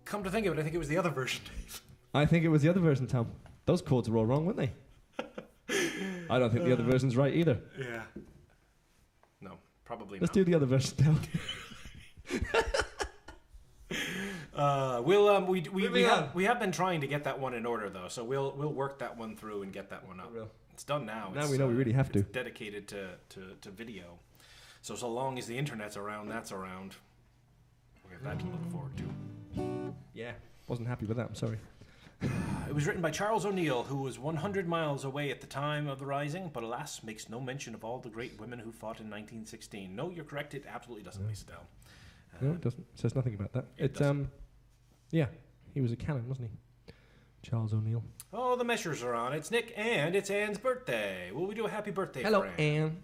Come to think of it, I think it was the other version, Dave. I think it was the other version, Tom. Those chords are all wrong, weren't they? I don't think the other version's right either. Yeah. No, probably Let's not. do the other version now. We have been trying to get that one in order though, so we'll work that one through and get that one up. It's done now. Now we know we really have to. It's dedicated to video. So long as the internet's around, that's around. We have that to look forward to. Yeah, wasn't happy with that, I'm sorry. It was written by Charles O'Neill, who was 100 miles away at the time of the Rising, but alas, makes no mention of all the great women who fought in 1916. No, you're correct. It absolutely doesn't, Lisa Dell. No, it doesn't. It says nothing about that. It doesn't. Yeah, he was a canon, wasn't he? Charles O'Neill. Oh, the measures are on. It's Nick, and it's Anne's birthday. Will we do a happy birthday Hello, for Anne? Anne.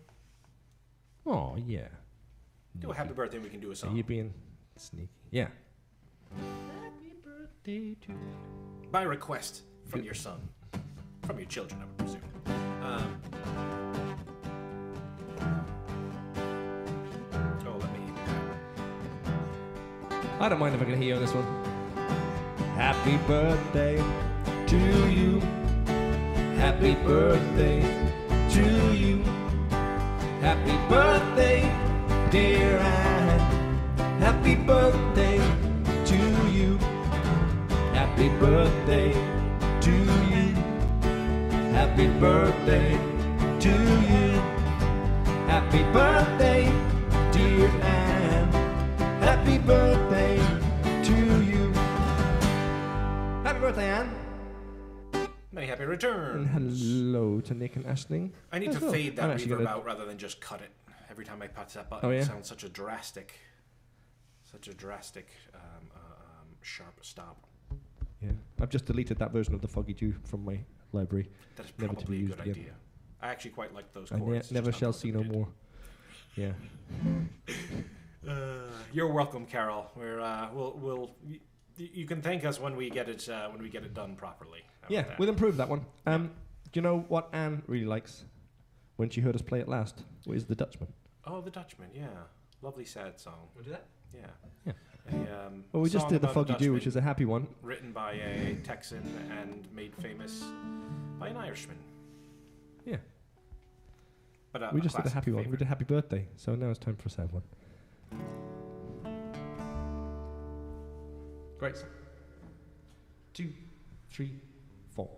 Oh, yeah. Do a happy birthday and we can do a Are song. you being sneaky? Yeah. Happy birthday to you. By request from your son. From your children, I would presume. Let me... I don't mind if I can hear you on this one. Happy birthday to you. Happy birthday to you. Happy birthday, dear Anne. Happy birthday to you. Happy birthday to you. Happy birthday to you. Happy birthday, dear Anne. Happy birthday to you. Happy birthday, Anne. Many happy returns. And hello to Nick and Ashling. I need to Hello. fade that I'm actually reverb gonna- out rather than just cut it. Every time I touch that button, Oh, yeah? it sounds such a drastic, sharp stop. Yeah, I've just deleted that version of the Foggy Dew from my library. That is Never to be probably a used good again. idea. I actually quite like those I chords. never just shall not see those no that more. Yeah. You're welcome, Carol. You can thank us when we get it done properly. How about Yeah, that? we'll improve that one. Do you know what Anne really likes when she heard us play it last? What is the Dutchman? Oh, the Dutchman, yeah, lovely sad song. Want to do that? Yeah. Yeah. Well, Well, we just did the Foggy Dew, which is a happy one. written by a Texan and made famous by an Irishman. Yeah. But We just did a classic happy one. We favorite. did Happy Birthday. So now it's time for a sad one. Great. 2, 3, 4.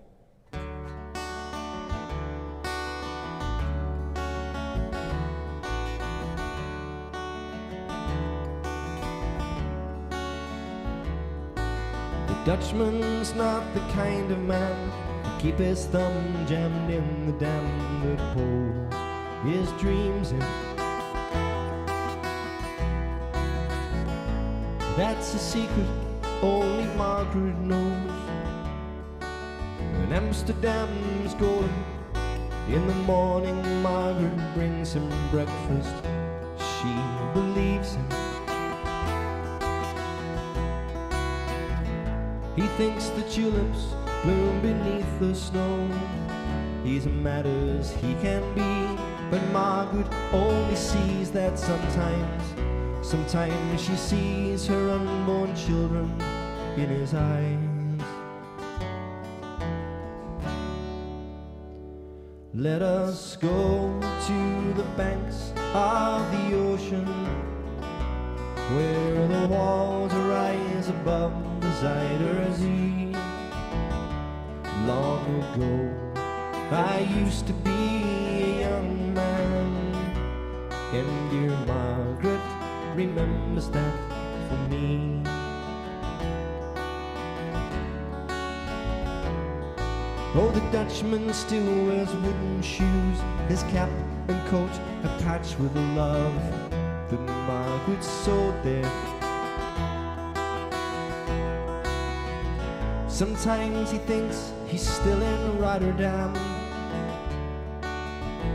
The Dutchman's not the kind of man to keep his thumb jammed in the dam that pulls his dreams in. That's a secret only Margaret knows. When Amsterdam's golden, in the morning Margaret brings him breakfast. She believes him. He thinks the tulips bloom beneath the snow. He's mad as he can be, but Margaret only sees that sometimes she sees her unborn children in his eyes. Let us go to the banks of the ocean, where the walls rise above the Zuyder Zee. Long ago, I used to be a young man, and dear Margaret remembers that for me. Oh, the Dutchman still wears wooden shoes, his cap and coat are patched with the love that Margaret sewed there. Sometimes he thinks he's still in Rotterdam.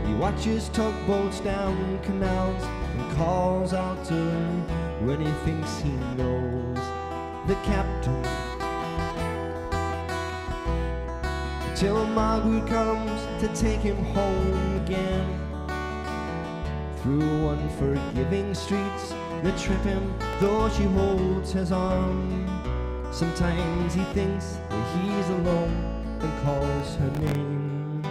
He watches tugboats down canals and calls out to her when he thinks he knows the captain. Till Margaret comes to take him home again, through unforgiving streets that trip him though she holds his arm. Sometimes he thinks that he's alone and calls her name.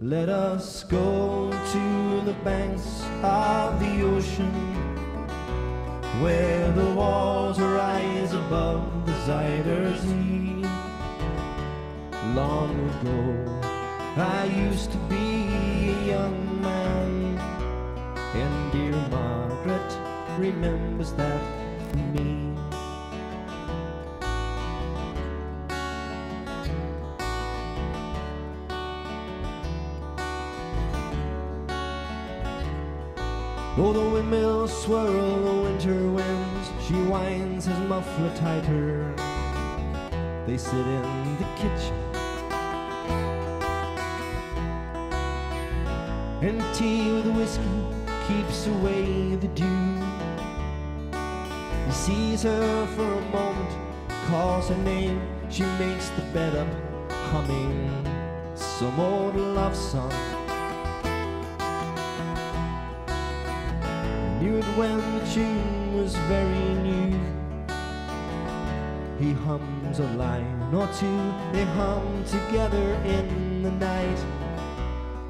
Let us go to the banks of the ocean, where the walls rise above the Zuyder Zee. Long ago, I used to be a young man, and dear Margaret remembers that for me. Oh, the windmills swirl, the winter winds. She winds his muffler tighter. They sit in the kitchen, and tea with whiskey keeps away the dew. He sees her for a moment, calls her name. She makes the bed up, humming some old love song. Knew it when the tune was very new. He hums a line or two, they hum together in the night.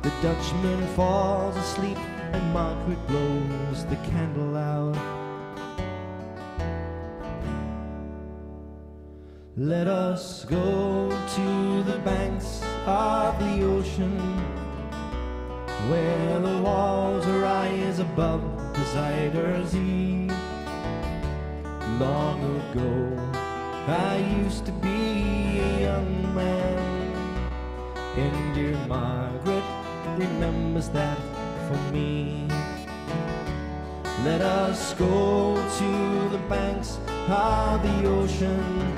The Dutchman falls asleep and Margaret blows the candle out. Let us go to the banks of the ocean, where the walls rise above the Zuyder Zee. Long ago I used to be a young man, and dear Margaret remembers that for me. Let us go to the banks of the ocean,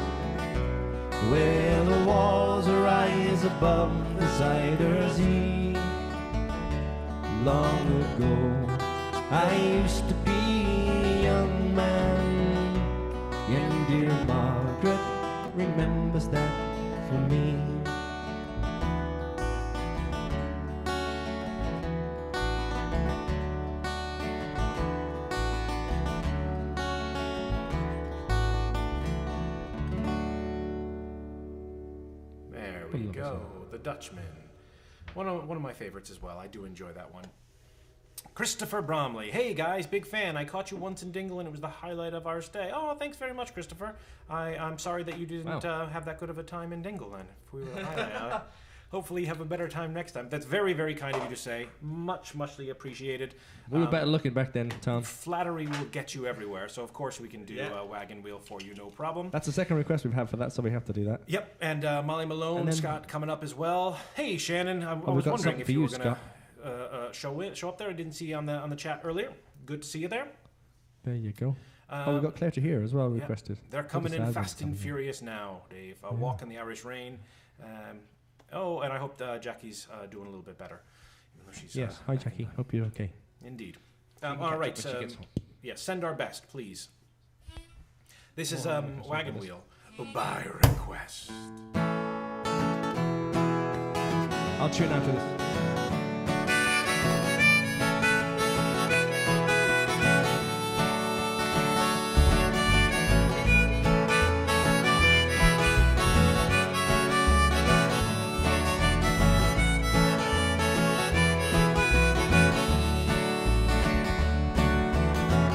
where the walls rise above the Zuyder Zee. Long ago I used to be a young man, and dear Margaret remembers that for me. There we go, The Dutchman. One of my favorites as well. I do enjoy that one. Christopher Bromley. Hey guys, big fan. I caught you once in Dingle and it was the highlight of our stay. Oh, thanks very much, Christopher. I'm sorry that you didn't have that good of a time in Dingle then. If we were a highlight, hopefully you have a better time next time. That's very, very kind of you to say. Muchly appreciated. We were better looking back then, Tom. Flattery will get you everywhere, so of course we can do a Wagon Wheel for you, no problem. That's the second request we've had for that, so we have to do that. Yep, and Molly Malone, Scott coming up as well. Hey, Shannon, I was wondering if you were going to show up there. I didn't see you on the chat earlier. Good to see you there. There you go. We've got Clare to hear as well requested. They're coming in fast and furious now, Dave. Walk in the Irish Rain. And I hope Jackie's doing a little bit better. Even though she's, yes, hi Jackie. Hope you're okay. Indeed. All right. Send our best, please. This is Wagon Wheel by request. I'll tune after this.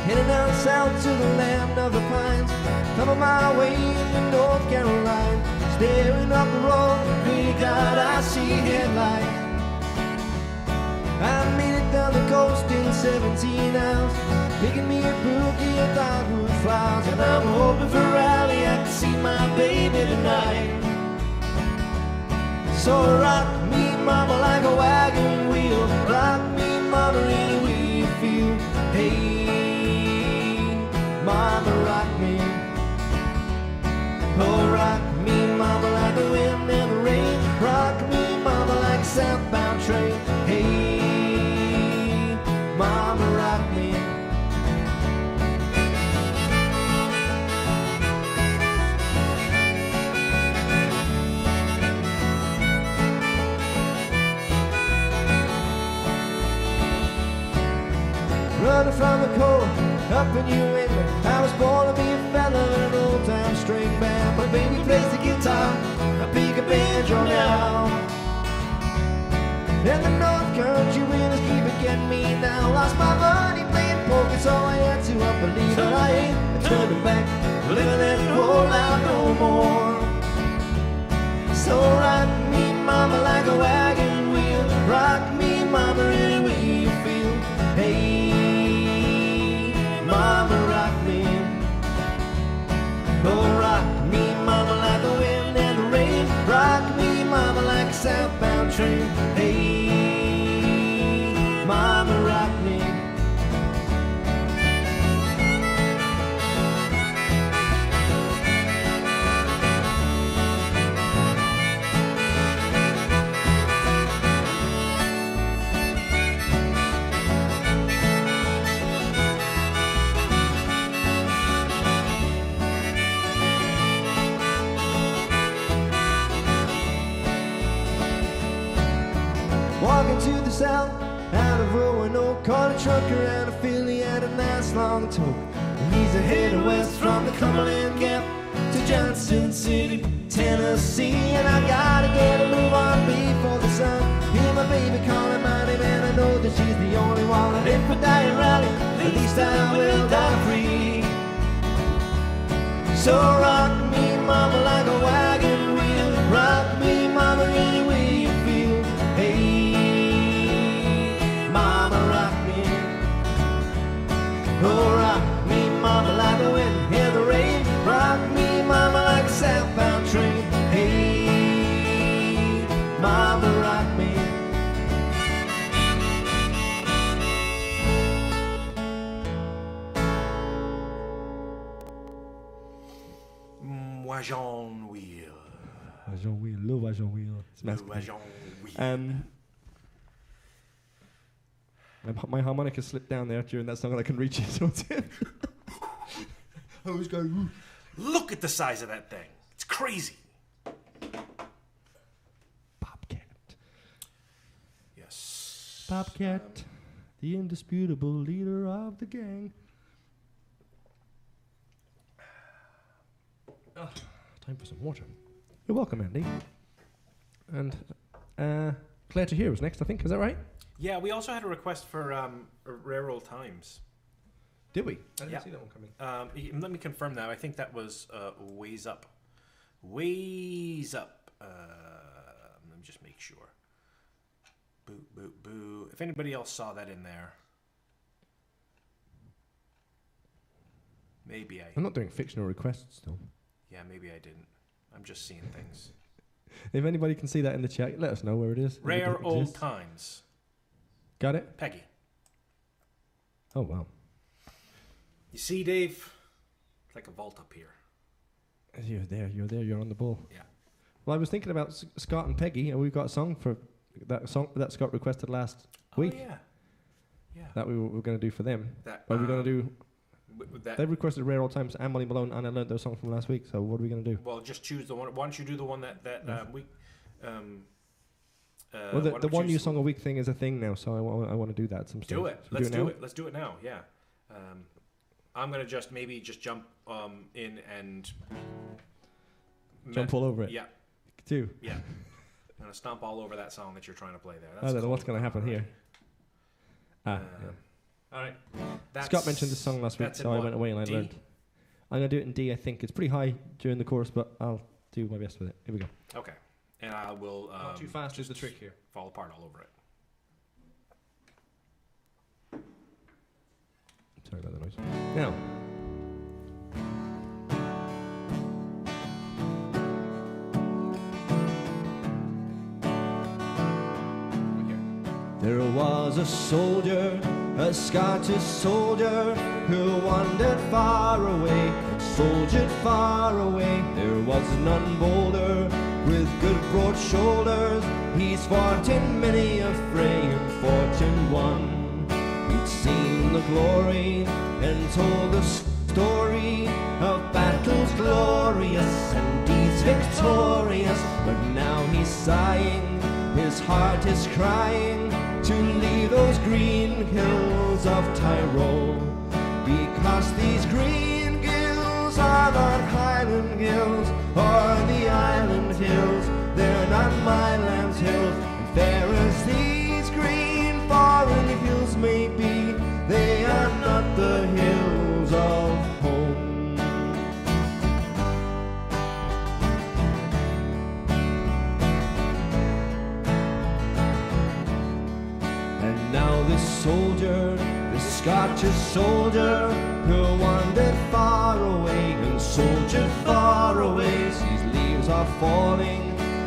Heading down south to the land of the pines, coming my way into North Carolina. Staring up the road, pretty God, I see headlights. I made it down the coast in 17 hours, picking me a bouquet of dogwood flowers, and I'm hoping for Raleigh I can see my baby tonight. So rock me, mama, like a wagon wheel. Rock me, mama, any way you feel. Hey, mama, rock me. Oh, rock me, mama, like the wind and the rain. Rock me, mama, like a southbound train. Hey, mama, rock me. Running from the cold, up in New England. I was born to be a fella in an old-time string band. My baby plays the guitar, I pick a banjo now. And the North Country winters keep it getting me now. Lost my money playing poker, so I had to believe that I ain't turning back, living that whole out no more. So rock me, mama, like a wagon wheel. Rock me, mama, any way you feel. Hey, mama, rock me. Oh, rock me, mama, like the wind and the rain. Rock me, mama, like a southbound train. Hey, mama, rock me. walking to the south, out of Roanoke, caught a trucker and a filly and a nice long toke. He's a heading west from the Cumberland Gap to Johnson City, Tennessee. And I gotta get a move on before the sun. Hear my baby calling my name, and I know that she's the only one. And if I die in Raleigh, at least I will die free. So rock me, mama, like a wagon wheel. Rock me, mama, any way you feel. Hey, mama, rock me. Oh, rock me, mama, like the wind and the rain. Rock me, mama, like a southbound train. Hey, mama, rock me. Wagon Wheel. Wagon Wheel, le Wagon Wheel. It's Wagon Wheel. My harmonica slipped down there during that song and I couldn't reach it, so it's in. I was going, Look at the size of that thing. It's crazy. Bobcat. Yes. Bobcat, the indisputable leader of the gang. Time for some water. You're welcome, Andy. And Clare to Hear was next, I think. Is that right? Yeah, we also had a request for Rare Old Times. Did we? I didn't Yeah. see that one coming. Let me confirm that. I think that was Ways Up. Ways Up. Let me just make sure. Boo, boo, boo. If anybody else saw that in there. Maybe I... I'm not doing fictional requests still. Yeah, maybe I didn't. I'm just seeing things. If anybody can see that in the chat, let us know where it is. Rare If it Old exists. Times. Got it? Peggy. Oh, wow. You see, Dave? It's like a vault up here. You're there, you're on the ball. Yeah. Well, I was thinking about Scott and Peggy, and we've got a song for that song that Scott requested last week Oh, yeah. Yeah. that we were going to do for them. That, What are we going to do? that, They requested Rare Old Times and Molly Malone, and I learned their song from last week, so what are we going to do? well, just choose the one. Why don't you do the one that we... Well, why don't the we one new choose- song a week thing is a thing now, so I want to do that at some stage. Do it. Should we Let's do now? it. Let's do it now. Yeah. I'm gonna just jump in and Jump all over it. Yeah. Too. Yeah. I'm gonna stomp all over that song that you're trying to play there. I don't know what's going to happen here. All right. Scott mentioned this song last week, that's in so I what, went away and I D? learned. I'm going to do it in D, I think. It's pretty high during the chorus, but I'll do my best with it. Here we go. Okay. And I will. Not too fast is the trick here. Fall apart all over it. Sorry about the noise. Now. There was a soldier, a Scottish soldier, who wandered far away, soldiered far away. There was none bolder, with good broad shoulders. He's fought in many a fray and fortune won. He'd seen the glory and told the story of battles glorious and deeds victorious. But now he's sighing, his heart is crying, to leave those green hills of Tyrol. Because these green hills are not Highland hills or the island hills. They're not my land's hills. And fair as these green foreign hills may be, they are not the hills of home. And now this soldier, this Scottish soldier, who wandered far away and soldiered far away, sees leaves are falling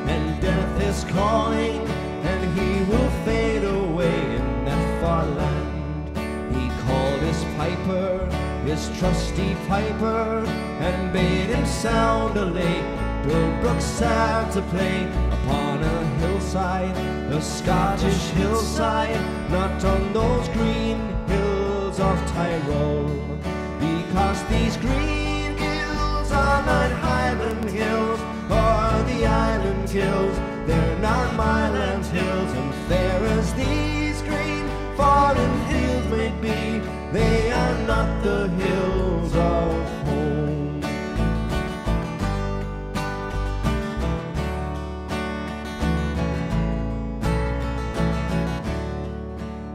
and death is calling, and he will fade away in that far land. He called his piper, his trusty piper, and bade him sound a lay, Billbrook sad to play upon a hillside, a Scottish hillside, not on those green hills of Tyrol. Because these green hills are not Highland hills or the island hills. They're not my land's hills, and fair as not the hills of home.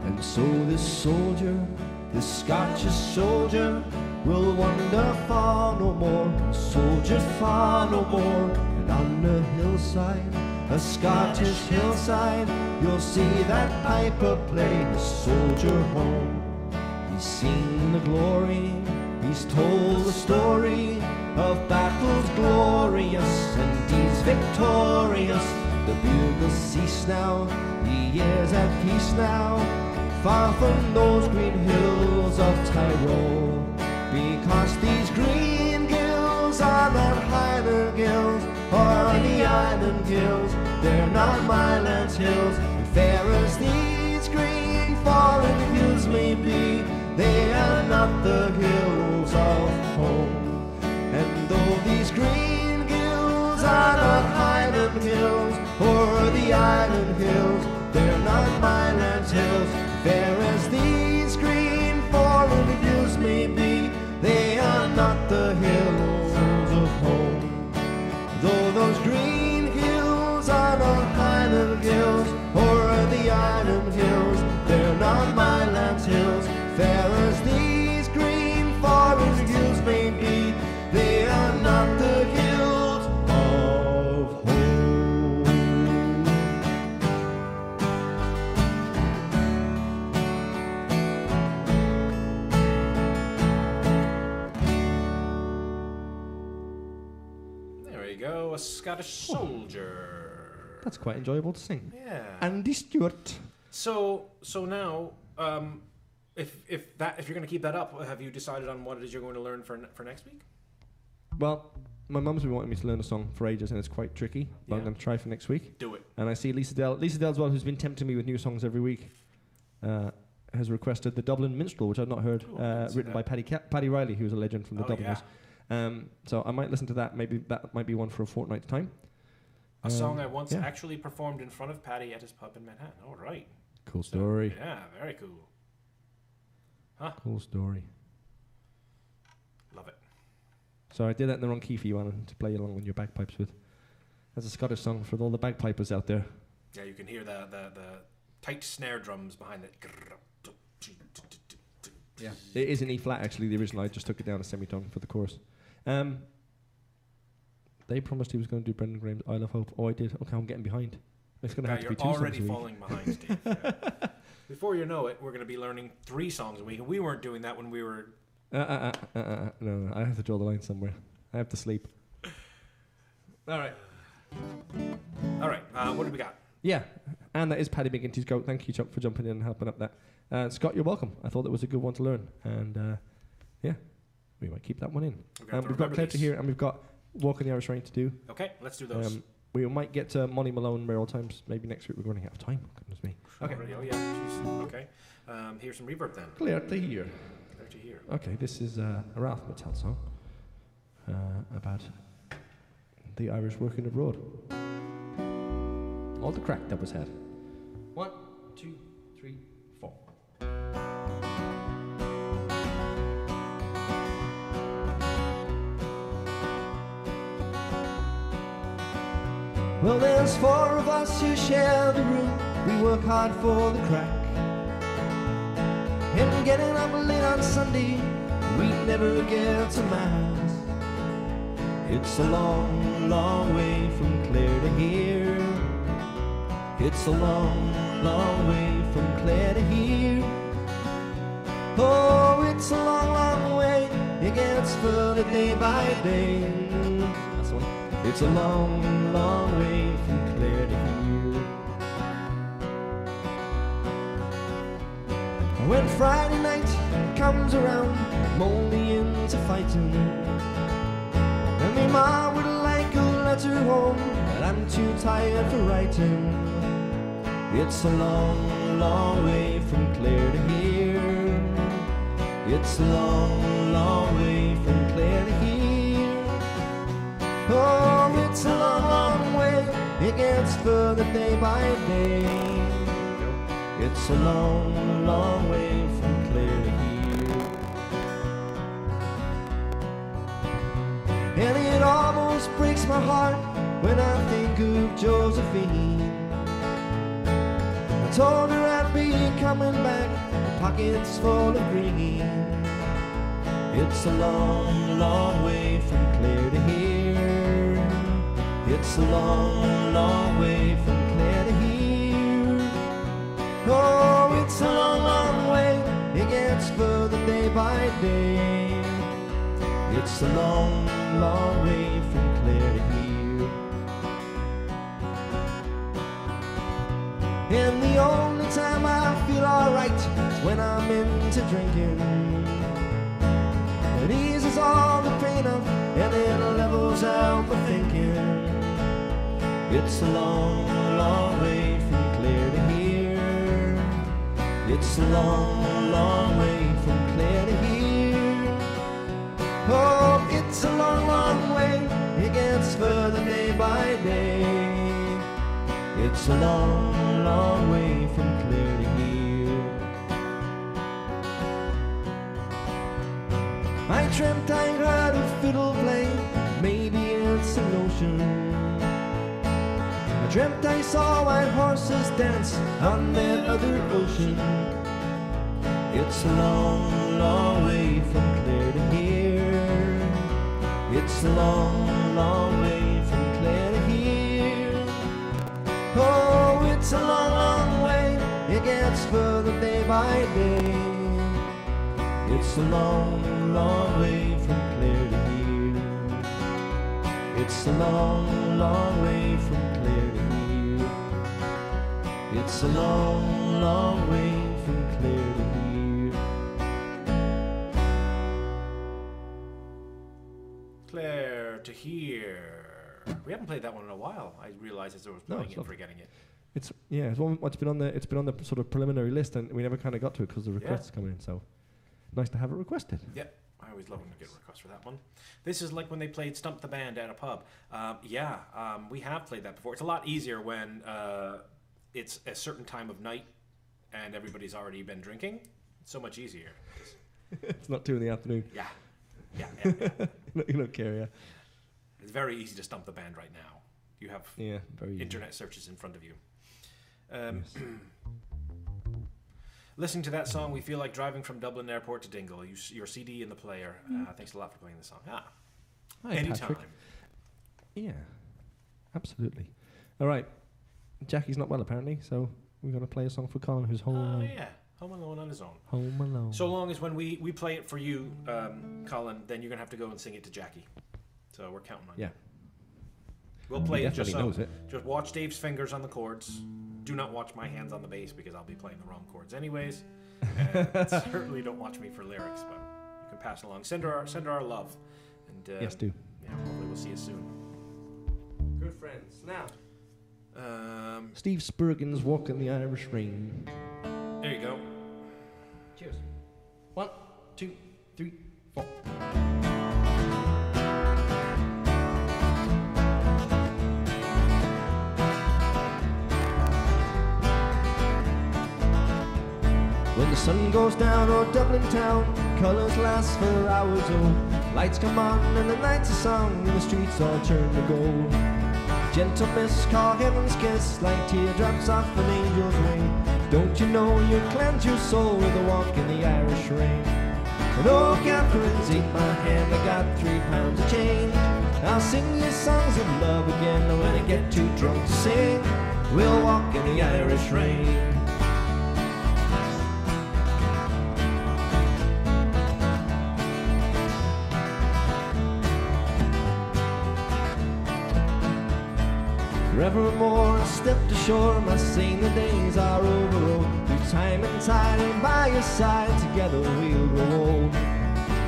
And so this soldier, this Scottish soldier, will wander far no more, soldier far no more. And on the hillside, a Scottish hillside, you'll see that piper play his soldier home. He's seen the glory, he's told the story of battles glorious and deeds victorious. The bugles cease now, the year's at peace now, far from those green hills of Tyrol. Because these green hills are not Highland hills or the island hills, they're not my land's hills. And fair as these green fallen hills may be, they are not the hills of home. And though these green hills are not Highland hills or the island hills, they're not my land's hills. Fair as these green fallen hills may be, they are not the hills of home. Though those green hills are not Highland hills or the island hills, they're not my land's hills. Fair as these green forest hills may be, they are not the hills of home. There you go, a Scottish soldier. That's quite enjoyable to sing. Yeah. Andy Stewart. So now, if you're going to keep that up, have you decided on what it is you're going to learn for next week? Well, my mum's been wanting me to learn a song for ages, and it's quite tricky. But I'm going to try for next week. Do it. And I see Lisa Dell as well, who's been tempting me with new songs every week, has requested the Dublin Minstrel, which I've not heard, written by Paddy Reilly, who's a legend from the Dubliners. Yeah. So I might listen to that. Maybe that might be one for a fortnight's time. A song I once actually performed in front of Paddy at his pub in Manhattan. All right. Cool story. So, yeah, very cool. Huh? Cool story. Love it. So I did that in the wrong key for you, Alan, to play along with your bagpipes with. That's a Scottish song for all the bagpipers out there. Yeah, you can hear the tight snare drums behind it. Yeah. It is in E flat, actually, the original. I just took it down a semitone for the chorus. They promised he was going to do Brendan Graham's Isle of Hope. Oh, I did. Okay, I'm getting behind. It's going to have to be 2 songs a week. You're already falling behind, Steve. Yeah. Before you know it, we're going to be learning 3 songs a week. And we weren't doing that when we were... No, I have to draw the line somewhere. I have to sleep. All right. What do we got? Yeah, and that is Paddy McGinty's goat. Thank you, Chuck, for jumping in and helping up that. Scott, you're welcome. I thought that was a good one to learn. And, we might keep that one in. We've got Clare to hear, and we've got Walk in the Irish Rain to do. Okay, let's do those. We might get to Molly Malone Rare Old Times maybe next week. We're running out of time. Goodness me. Okay. Oh, yeah. Jeez. Okay. Here's some reverb then. Clare to hear. Clare to hear. Okay, this is a Ralph Mattel song about the Irish working abroad. All the crack that was had. 1, 2, 3, 4. Well, there's 4 of us who share the room. We work hard for the crack. And getting up late on Sunday, we never get to Mass. It's a long, long way from Clare to here. It's a long, long way from Clare to here. Oh, it's a long, long way. It gets further day by day. That's the one. It's a long, long way from Clare to here. When Friday night comes around, I'm only into fighting. And my mom would like a letter home, but I'm too tired for writing. It's a long, long way from Clare to here. It's a long, long way from Clare to here. Oh, it's a long, long way. It gets further day by day. It's a long, long way from Clare to here. almost breaks my heart when I think of Josephine. I told her I'd be coming back, pockets full of green. It's a long, long way from Clare to here. It's a long, long way from Clare to here. Oh, it's a long, long way. It gets further day by day. It's a long, long way from Clare to here. And the only time I feel alright is when I'm into drinking. It eases all the pain up and it levels out the thinking. It's a long, long way from Clare to here. It's a long, long way from Clare to here. Oh, it's a long, long way. It gets further day by day. It's a long, long way from Clare to here. I dreamt I heard a fiddle play. Maybe it's a notion. I dreamt I saw white horses dance on that other ocean. It's a long, long way from Clare to here. It's a long, long way from Clare to here. Oh, it's a long, long way. It gets further day by day. It's a long, long way from Clare to here. It's a long, long way from Clare to here. It's a long, long way from Clare to here. Clare to here. We haven't played that one in a while. I realised as I was playing it and forgetting it. It's one what's been on the sort of preliminary list, and we never kind of got to it because the requests come in. So nice to have it requested. Yeah, I always love when I get a request for that one. This is like when they played Stump the Band at a pub. We have played that before. It's a lot easier when it's a certain time of night and everybody's already been drinking. It's so much easier. It's not 2 in the afternoon. Yeah. You don't care, yeah. It's very easy to stump the band right now. You have very internet searches in front of you. Listening to that song, we feel like driving from Dublin Airport to Dingle. Your CD in the player. Thanks a lot for playing the song. Hi, Anytime. Patrick. Yeah, absolutely. All right, Jackie's not well apparently, so we're going to play a song for Colin, who's home alone. Yeah, home alone on his own. Home alone. So long as when we play it for you, Colin, then you're going to have to go and sing it to Jackie. So we're counting on you. Yeah. We'll play it just knows it. Just watch Dave's fingers on the chords. Do not watch my hands on the bass because I'll be playing the wrong chords anyways. And certainly don't watch me for lyrics, but you can pass along. Send her our love. And yes, do. Yeah, hopefully we'll see you soon. Good friends. Now. Steve Spurgeon's Walking the Irish Rain. There you go. Cheers. 1, 2, 3, 4. When the sun goes down o'er Dublin town, colours last for hours, oh. Lights come on and the night's a song, and the streets all turn to gold. Gentle mists call heaven's kiss, like teardrops off an angel's wing. Don't you know you cleanse your soul with a walk in the Irish rain? And oh, Catherine, take my hand, I got 3 pounds of change. I'll sing you songs of love again when I get too drunk to sing. We'll walk in the Irish rain. Forevermore, I stepped ashore, must sing the days are over. Oh, through time and tide, and by your side, together we'll grow old.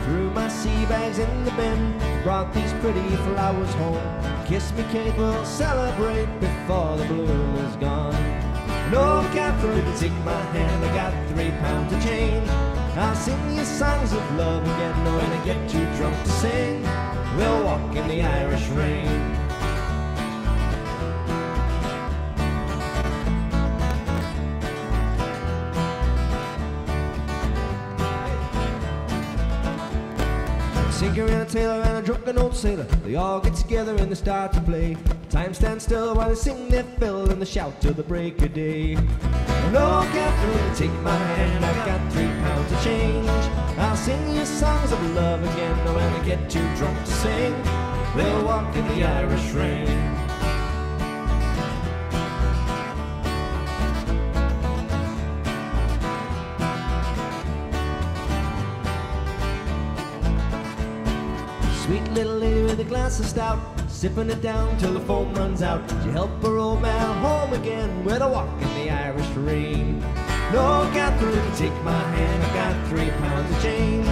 Threw my sea bags in the bin, brought these pretty flowers home. Kiss me, Kate, we'll celebrate before the bloom is gone. No, Catherine, take my hand, I got 3 pounds of change. I'll sing you songs of love again, when I get too drunk to sing. We'll walk in the Irish rain. sinker and a tailor and a drunken old sailor, they all get together and they start to play. Time stands still while they sing their fill and they shout till the break of day. No, Catherine, take my hand, I've got 3 pounds of change. I'll sing you songs of love again, and when I get too drunk to sing, we'll walk in the Irish rain. Sweet little lady with a glass of stout, sipping it down till the foam runs out. She helped her old man home again with a walk in the Irish rain. No, Catherine, take my hand, I've got 3 pounds of change.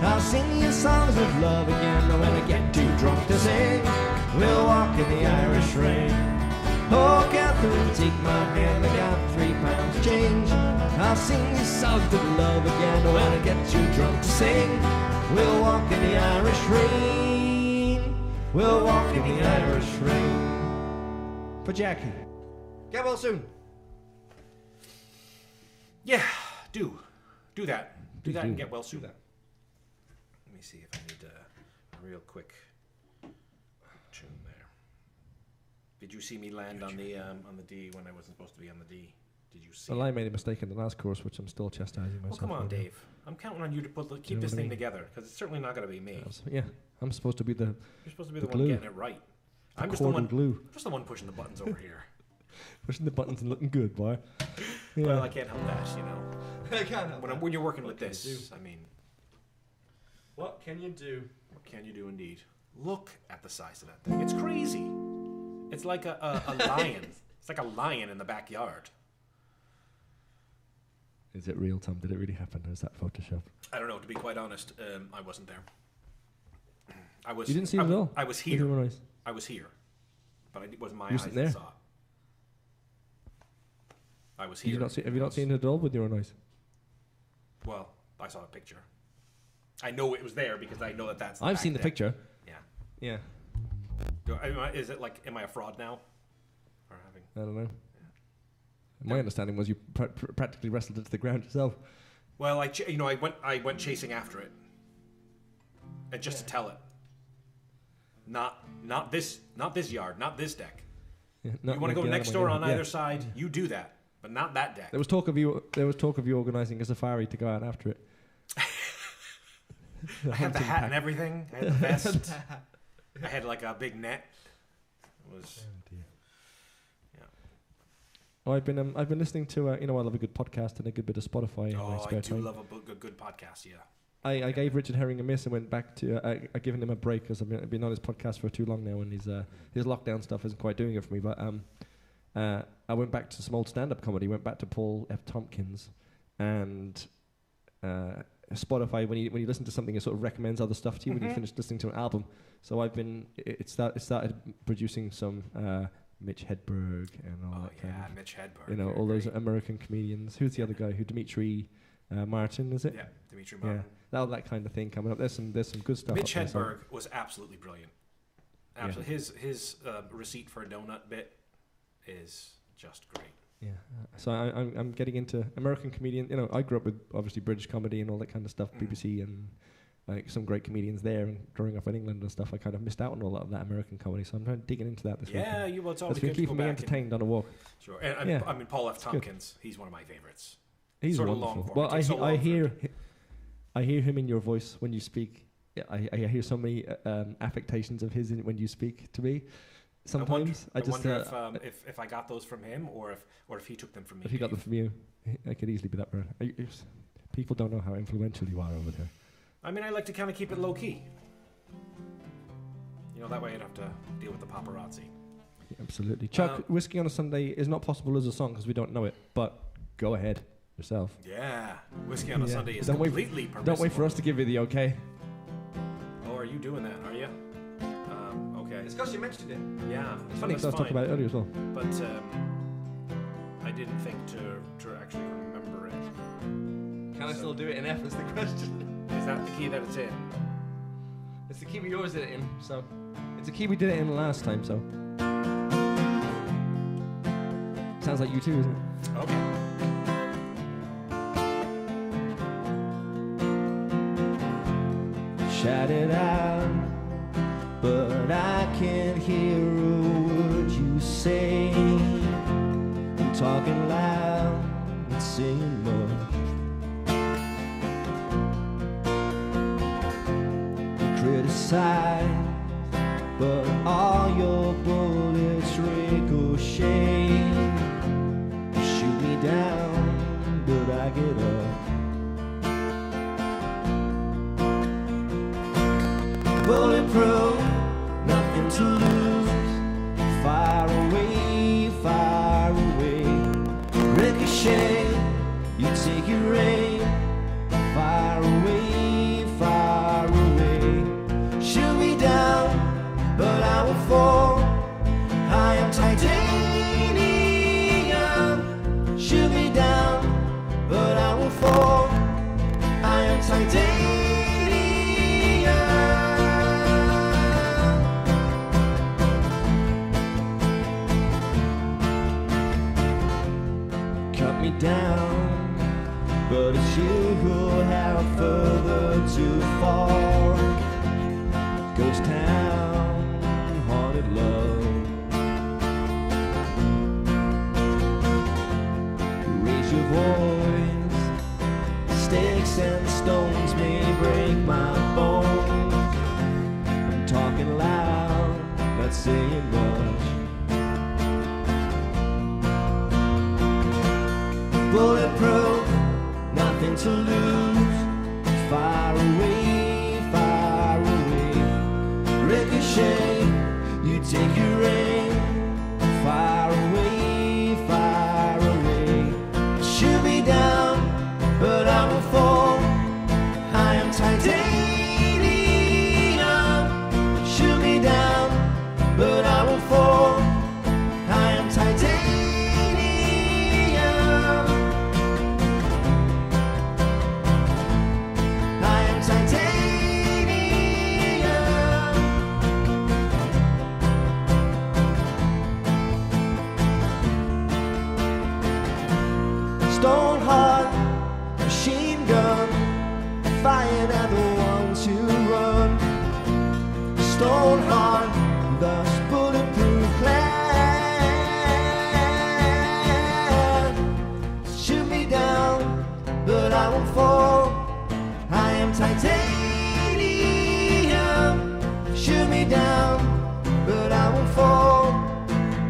I'll sing you songs of love again, and when I get too drunk to sing, we'll walk in the Irish rain. Oh, Catherine, take my hand, I got 3 pounds of change. I'll sing you songs of love again, and when I get too drunk to sing, we'll walk in the Irish rain. We'll walk in the Irish rain. For Jackie. Get well soon. Yeah, do that. Do that and get well soon. Let me see if I need a real quick tune there. Did you see me land on the D when I wasn't supposed to be on the D? Did you see? Well, I made a mistake in the last course, which I'm still chastising myself. Well, come on, Dave. I'm counting on you to keep this thing together, because it's certainly not going to be me. Yeah, I'm supposed to be the. You're supposed to be the one getting it right. I'm just the one. Just the one pushing the buttons over here. Pushing the buttons and looking good, boy. Yeah. Well, I can't help that, you know. I can't help that. When you're working with this, I mean. What can you do? What can you do, indeed? Look at the size of that thing. It's crazy. It's like a lion. It's like a lion in the backyard. Is it real, Tom? Did it really happen, or is that Photoshop? I don't know. To be quite honest, I wasn't there. I was. You didn't see it at all? I was here. I was here, but it wasn't my eyes that saw it. I was here. Have you not seen it at all with your own eyes? Well, I saw a picture. I know it was there because I know that's. I've seen the picture. Yeah. Yeah. Is it like? Am I a fraud now? Or having? I don't know. My understanding was you practically wrestled it to the ground yourself. Well, I went chasing after it, and just to tell it, not this yard, not this deck. Yeah, you want to go next door on either side? You do that, but not that deck. There was talk of you organising a safari to go out after it. I had the hat and everything. I had the vest. I had like a big net. It was. Oh dear. Well, I've been listening to I love a good podcast and a good bit of Spotify in my spare time. I do love a good podcast. Yeah. I gave Richard Herring a miss and went back to I given him a break because I've been on his podcast for too long now and his lockdown stuff isn't quite doing it for me. But I went back to some old stand-up comedy. Went back to Paul F. Tompkins and Spotify. When you listen to something, it sort of recommends other stuff to you when you finish listening to an album. So it started producing some. Mitch Hedberg and all that kind of, Mitch Hedberg. All those American comedians. Who's the other guy? Dimitri Martin, is it? Yeah, Dimitri Martin. Yeah, that kind of thing coming up. There's some good stuff. Mitch Hedberg was absolutely brilliant. Absolutely, his receipt for a donut bit is just great. Yeah, so I'm getting into American comedian. I grew up with obviously British comedy and all that kind of stuff, BBC and. Like some great comedians there, and growing up in England and stuff, I kind of missed out on a lot of that American comedy. So I'm trying to dig into that this week. Yeah, it's always been keeping me entertained on a walk. Sure, and I mean Paul F. Tompkins, he's one of my favorites. He's sort wonderful. Of long form. Well, I hear him in your voice when you speak. I hear so many affectations of his when you speak to me. Sometimes I wonder if I got those from him or if he took them from me. If he got them from you, I could easily be that bad. People don't know how influential you are over there. I mean, I like to kind of keep it low-key. That way I don't have to deal with the paparazzi. Yeah, absolutely. Chuck, Whiskey on a Sunday is not possible as a song because we don't know it, but go ahead yourself. Yeah, Whiskey on a Sunday is completely permissible. Don't wait for us to give you the okay. Oh, are you doing that, are you? Okay. It's because you mentioned it. Yeah. It's funny because I was talking about it earlier as well. But I didn't think to actually remember it. Can I still do it in F is the question. Is that the key that it's in? It's the key we always did it in, so... It's the key we did it in last time, so... Sounds like you too, isn't it? Okay. shout it out, but I can't hear a word you say. I'm talking loud and singing much. You criticize, but all your bullets ricochet. You shoot me down, but I get up. Bulletproof, nothing to lose. Far away, far away. Ricochet, you take your aim. Far away, far away. Shoot me down, but I will fall. I am titanium. Shoot me down, but I will fall. I am titanium. Cut me down, but it's you who have further to fall. Ghost town, haunted love. Raise your voice. Sticks and stones may break my bones. I'm talking loud, not saying much. Bulletproof, nothing to lose. Far away, far away. Ricochet, you take your aim. Far away, far away. Shoot me down, but I will fall. I am titanium. Shoot me down, but I will fall. I am titanium. I am titanium. Stone heart, machine gun, fired at the ones who run. Stone heart, thus bulletproof Clare. Shoot me down, but I won't fall. I am titanium. Shoot me down, but I won't fall.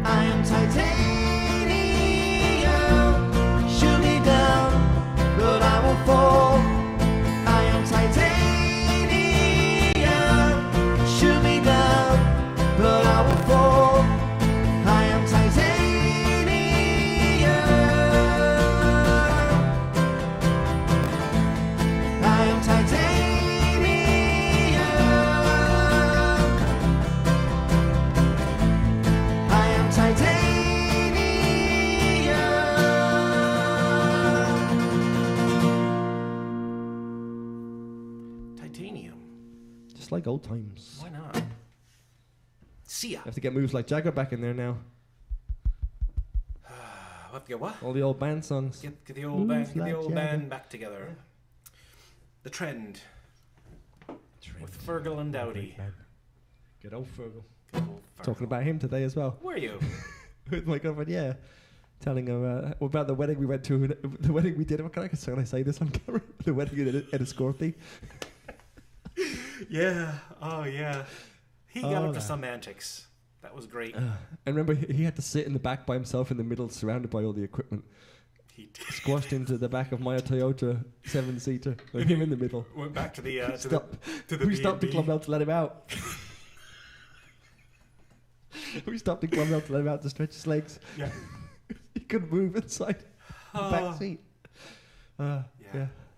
I am titanium. Shoot me down, but I won't fall. I am titanium. Shoot me down, but I won't fall. I am titanium. I am titanium. I am titanium. Titanium. Just like old times. Why not? See ya. I have to get moves like Jagger back in there now. What? Get what? All the old band songs. Get the old Moves band, get the like old Jagger. band back together. The trend with Fergal and Dowdy. Good old Fergal. Good old Fergal. Talking about him today as well. Were you? With my girlfriend, yeah. Telling her about the wedding we went to, the wedding we did. Can I say this on camera? The wedding in Enniscorthy. Yeah. Oh, yeah. He got Oh, up to that. some antics. That was great. And remember, he had to sit in the back by himself in the middle, surrounded by all the equipment. He did. Squashed into the back of my Toyota 7-seater, with him in the middle. Went back to the to the We stopped the B&B. Club L to let him out. We stopped the Club L to let him out to stretch his legs. Yeah. He couldn't move inside the back seat. Yeah,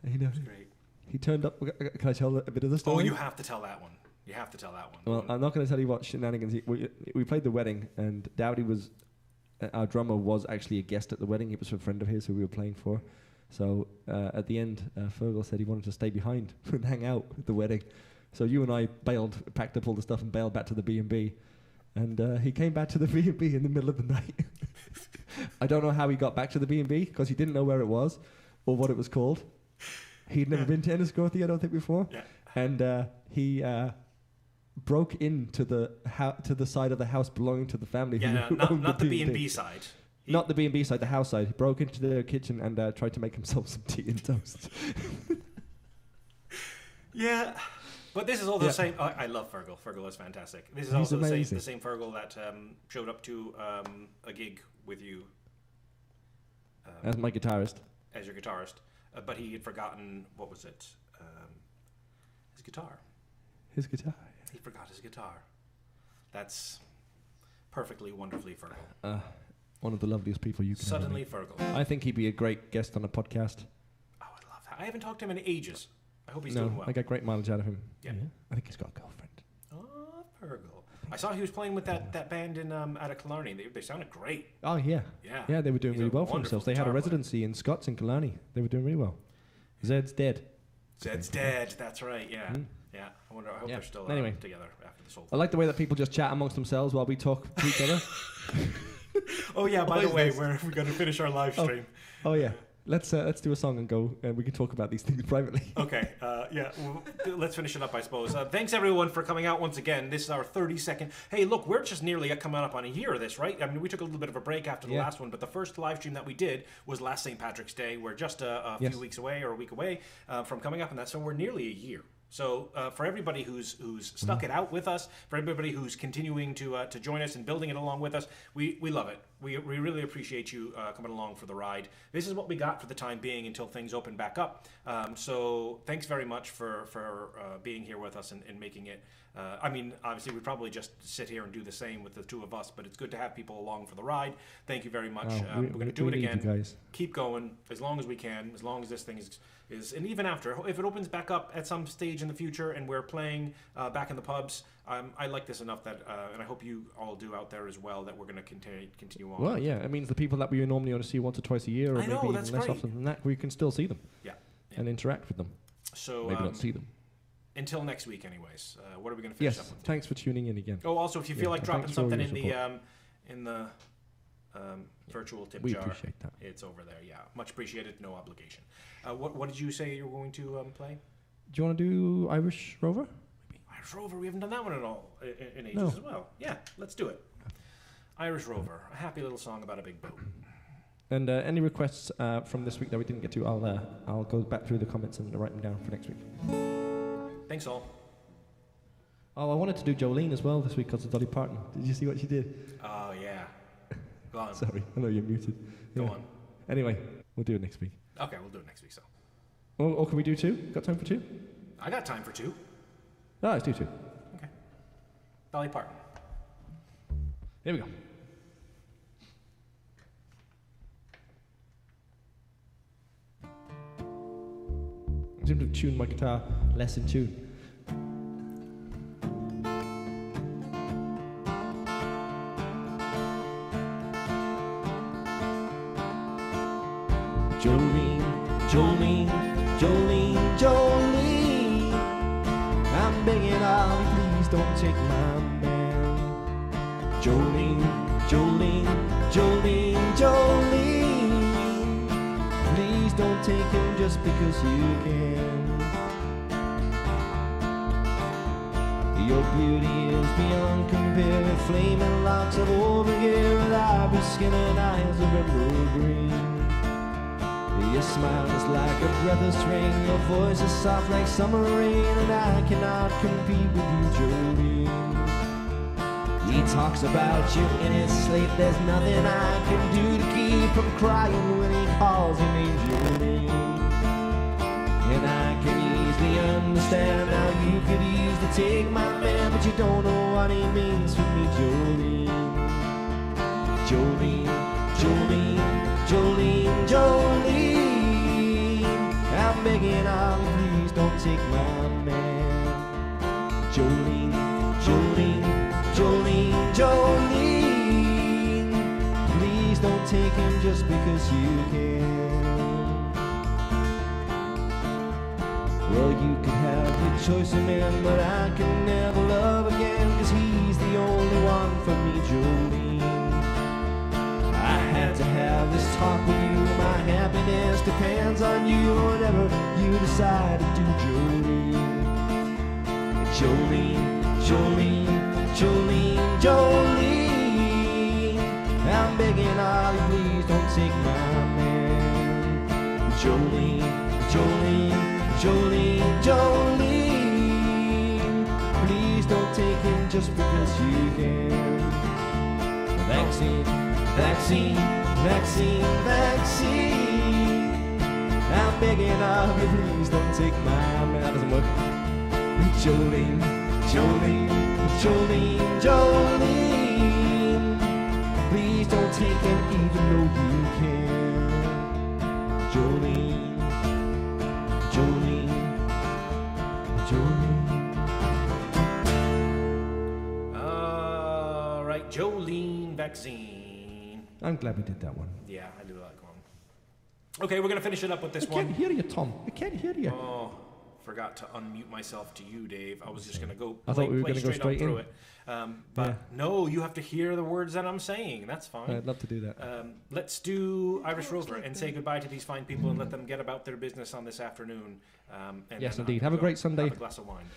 he knows. It was great. He turned up. Can I tell a bit of the story? Oh, you have to tell that one. You have to tell that one. Well, I'm not going to tell you what shenanigans. We played the wedding, and Dowdy was, our drummer was actually a guest at the wedding. He was a friend of his who we were playing for. So at the end, Fergal said he wanted to stay behind and hang out at the wedding. So you and I packed up all the stuff and bailed back to the B&B. And he came back to the B&B in the middle of the night. I don't know how he got back to the B&B because he didn't know where it was or what it was called. He'd never been to Enniscorthy, I don't think, before. Yeah. and he broke into the side of the house belonging to the family. Yeah, who owned not the B&B side. Not the B&B side, the house side. He broke into their kitchen and tried to make himself some tea and toast. Yeah, but this is all the same. I love Fergal. Fergal is fantastic. This is also the same Fergal that showed up to a gig with you. As my guitarist. As your guitarist. But he had forgotten, what was it? His guitar. His guitar. Yeah. He forgot his guitar. That's perfectly, wonderfully Fergal. One of the loveliest people you can Suddenly Fergal. I think he'd be a great guest on a podcast. Oh, I'd love that. I haven't talked to him in ages. I hope he's doing well. I get great mileage out of him. Yeah. I think he's got a girlfriend. Oh, Fergal. I saw he was playing with that band in out of Killarney. They sounded great. Oh, yeah. Yeah. Yeah, they were doing He's really a well for themselves. They had a residency in Scots in Killarney. They were doing really well. Zed's dead. Zed's dead. That's right. Yeah. Yeah. I hope they're still together after this whole thing. I like the way that people just chat amongst themselves while we talk to each other. Oh yeah, by the way, we're going to finish our live stream. Oh yeah. Let's do a song and go, and we can talk about these things privately. Okay, let's finish it up, I suppose. Thanks everyone for coming out once again. This is our 32nd. Hey, look, we're just nearly coming up on a year of this, right? I mean, we took a little bit of a break after the last one, but the first live stream that we did was last St. Patrick's Day. We're just a few weeks away, or a week away from coming up, and that's so we're nearly a year. So for everybody who's stuck it out with us, for everybody who's continuing to join us and building it along with us, we love it. We really appreciate you coming along for the ride. This is what we got for the time being until things open back up. So thanks very much for being here with us and making it. I mean, obviously, we'd probably just sit here and do the same with the two of us, but it's good to have people along for the ride. Thank you very much. We're going to do it again. You guys. Keep going as long as we can, as long as this thing is, and even after, if it opens back up at some stage in the future and we're playing back in the pubs, I like this enough that, and I hope you all do out there as well, that we're going to continue on. Well, yeah, it means the people that we normally only see once or twice a year, or maybe even less often than that, we can still see them. Yeah. And interact with them. So maybe not see them. Until next week, anyways. What are we going to finish up with? Yes, thanks for tuning in again. Oh, also, if you feel like dropping something in the virtual tip jar, we appreciate that. It's over there. Yeah, much appreciated. No obligation. What did you say you were going to play? Do you want to do Irish Rover? Maybe. Irish Rover. We haven't done that one at all in ages as well. Yeah, let's do it. Irish Rover, a happy little song about a big boat. And any requests from this week that we didn't get to, I'll go back through the comments and write them down for next week. Thanks all. Oh, I wanted to do Jolene as well this week because of Dolly Parton. Did you see what she did? Oh, yeah. Go on. Sorry, I know you're muted. Go on. Anyway, we'll do it next week. Okay, we'll do it next week, so. Or can we do two? Got time for two? I got time for two. No, let's do two. Okay. Dolly Parton. Here we go. I seem to tune my guitar less in tune. Jolene, Jolene, Jolene, Jolene, I'm begging of you, please don't take my man. Jolene, Jolene, Jolene, Jolene, please don't take him just because you can. Your beauty is beyond compare, with flaming locks of auburn hair, with ivory skin and eyes of emerald green. Your smile is like a breath of spring, your voice is soft like summer rain, and I cannot compete with you, Jolene. He talks about you in his sleep, there's nothing I can do to keep from crying when he calls your name, Jolene. And I can easily understand how you could easily take my man, but you don't know what he means for me, Jolene. Jolene, Jolene, Jolene, Jolene, I'm begging of you, please don't take my man. Jolene, Jolene, Jolene, Jolene, please don't take him just because you can. Well, you could have your choice of man, but I can never love again, 'cause he's the only one for me, Jolene. I had to have this talk with you, my happiness depends on you, whatever you decide to do, Jolene. Jolene, Jolene, Jolene, Jolene, I'm begging of you, please don't take my man. Jolene, Jolene, Jolene, Jolene, please don't take him just because you can. Vaccine, vaccine, vaccine, vaccine, I'm begging of you, please don't take my man. That doesn't work. Jolene, Jolene, Jolene, Jolene, please don't take him even though you can. Jolene, Jolene, Jolene. All right, Jolene vaccine. I'm glad we did that one. Yeah, I do like one. Okay, we're gonna finish it up with this I one. can't hear you, Tom. I can't hear you. Oh, forgot to unmute myself to you, Dave. I was just gonna go. I thought we were gonna go straight through in. it. But no, you have to hear the words that I'm saying. That's fine. I'd love to do that. Let's do Irish Rover and say goodbye to these fine people and let them get about their business on this afternoon. And Yes, then indeed. I'll Have a go great Sunday. Have a glass of wine.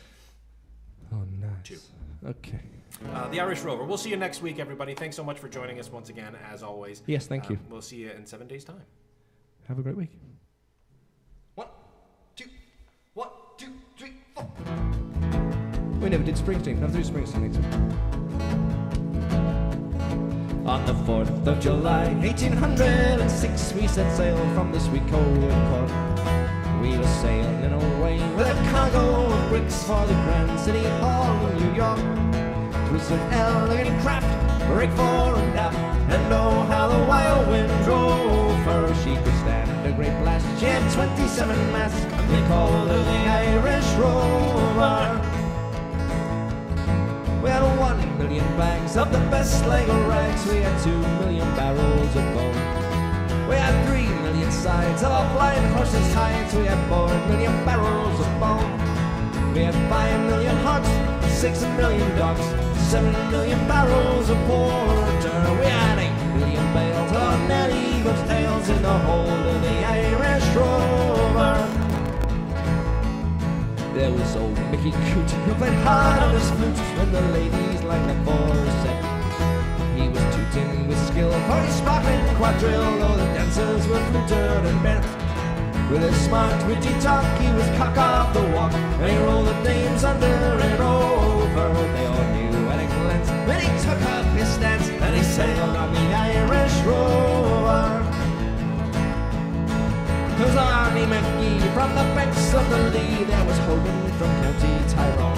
Oh, nice. 2. Okay. The Irish Rover. We'll see you next week, everybody. Thanks so much for joining us once again, as always. Yes, thank you. We'll see you in 7 days' time. Have a great week. 1, 2, 1, 2, 3, 4. We never did Springsteen. Never do Springsteen next week. On the 4th of July, 1806, we set sail from the sweet Coed. We were sailing away with a cargo of bricks for the Grand City Hall in New York. It was an elegant craft, rig fore and aft, and oh how the wild wind drove her. She could stand a great blast. She had 27 masts, and they called her the Irish Rover. We had 1 million bags of the best Lego rags. We had 2 million barrels of bone. We had 3 million sides of our blind horses' hides. We had 4 million barrels of bone. We had 5 million hogs, 6 million dogs, 7 million barrels of porter. We had 8 million bales of net eagles' tails in the hold of the Irish Rover. There was old Mickey Coot, who played hard on his flute when the ladies lined up for a set. He was tooting with skill for his sparkling quadrille, though the dancers were fluted and bent. With his smart, witty talk, he was cock of the walk, and he rolled the dames under and over. They all knew at a glance when he took up his stance, and he sailed on the Irish Rover. There was Arnie McGee from the banks of the Lee. There was Hogan from County Tyrone.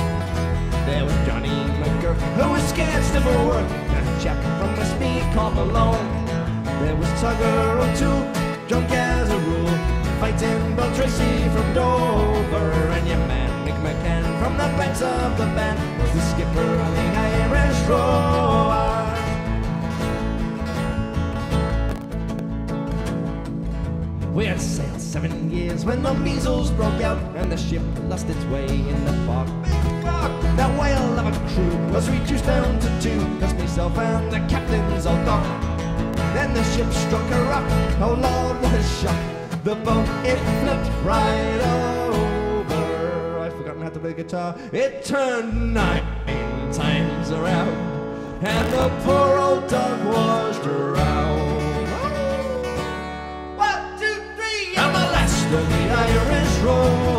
There was Johnny McGurk, who was scared stiff for work, and a chap from the speed called Malone. There was Tugger O'Toole, drunk as a rule, fighting Bill Tracy from Dover. And your man Mick McCann from the banks of the Bann was the skipper on the Irish Rover. We had sailed 7 years when the measles broke out, and the ship lost its way in the fog. That whale of a crew was reduced down to 2, just myself and the captain's old dog. Then the ship struck a rock, oh Lord, what a shock. The boat, it flipped right over. I've forgotten how to play guitar. It turned 9 times around, and the poor old dog was drowned. 1, 2, 3, I'm the last of the Irish Rover.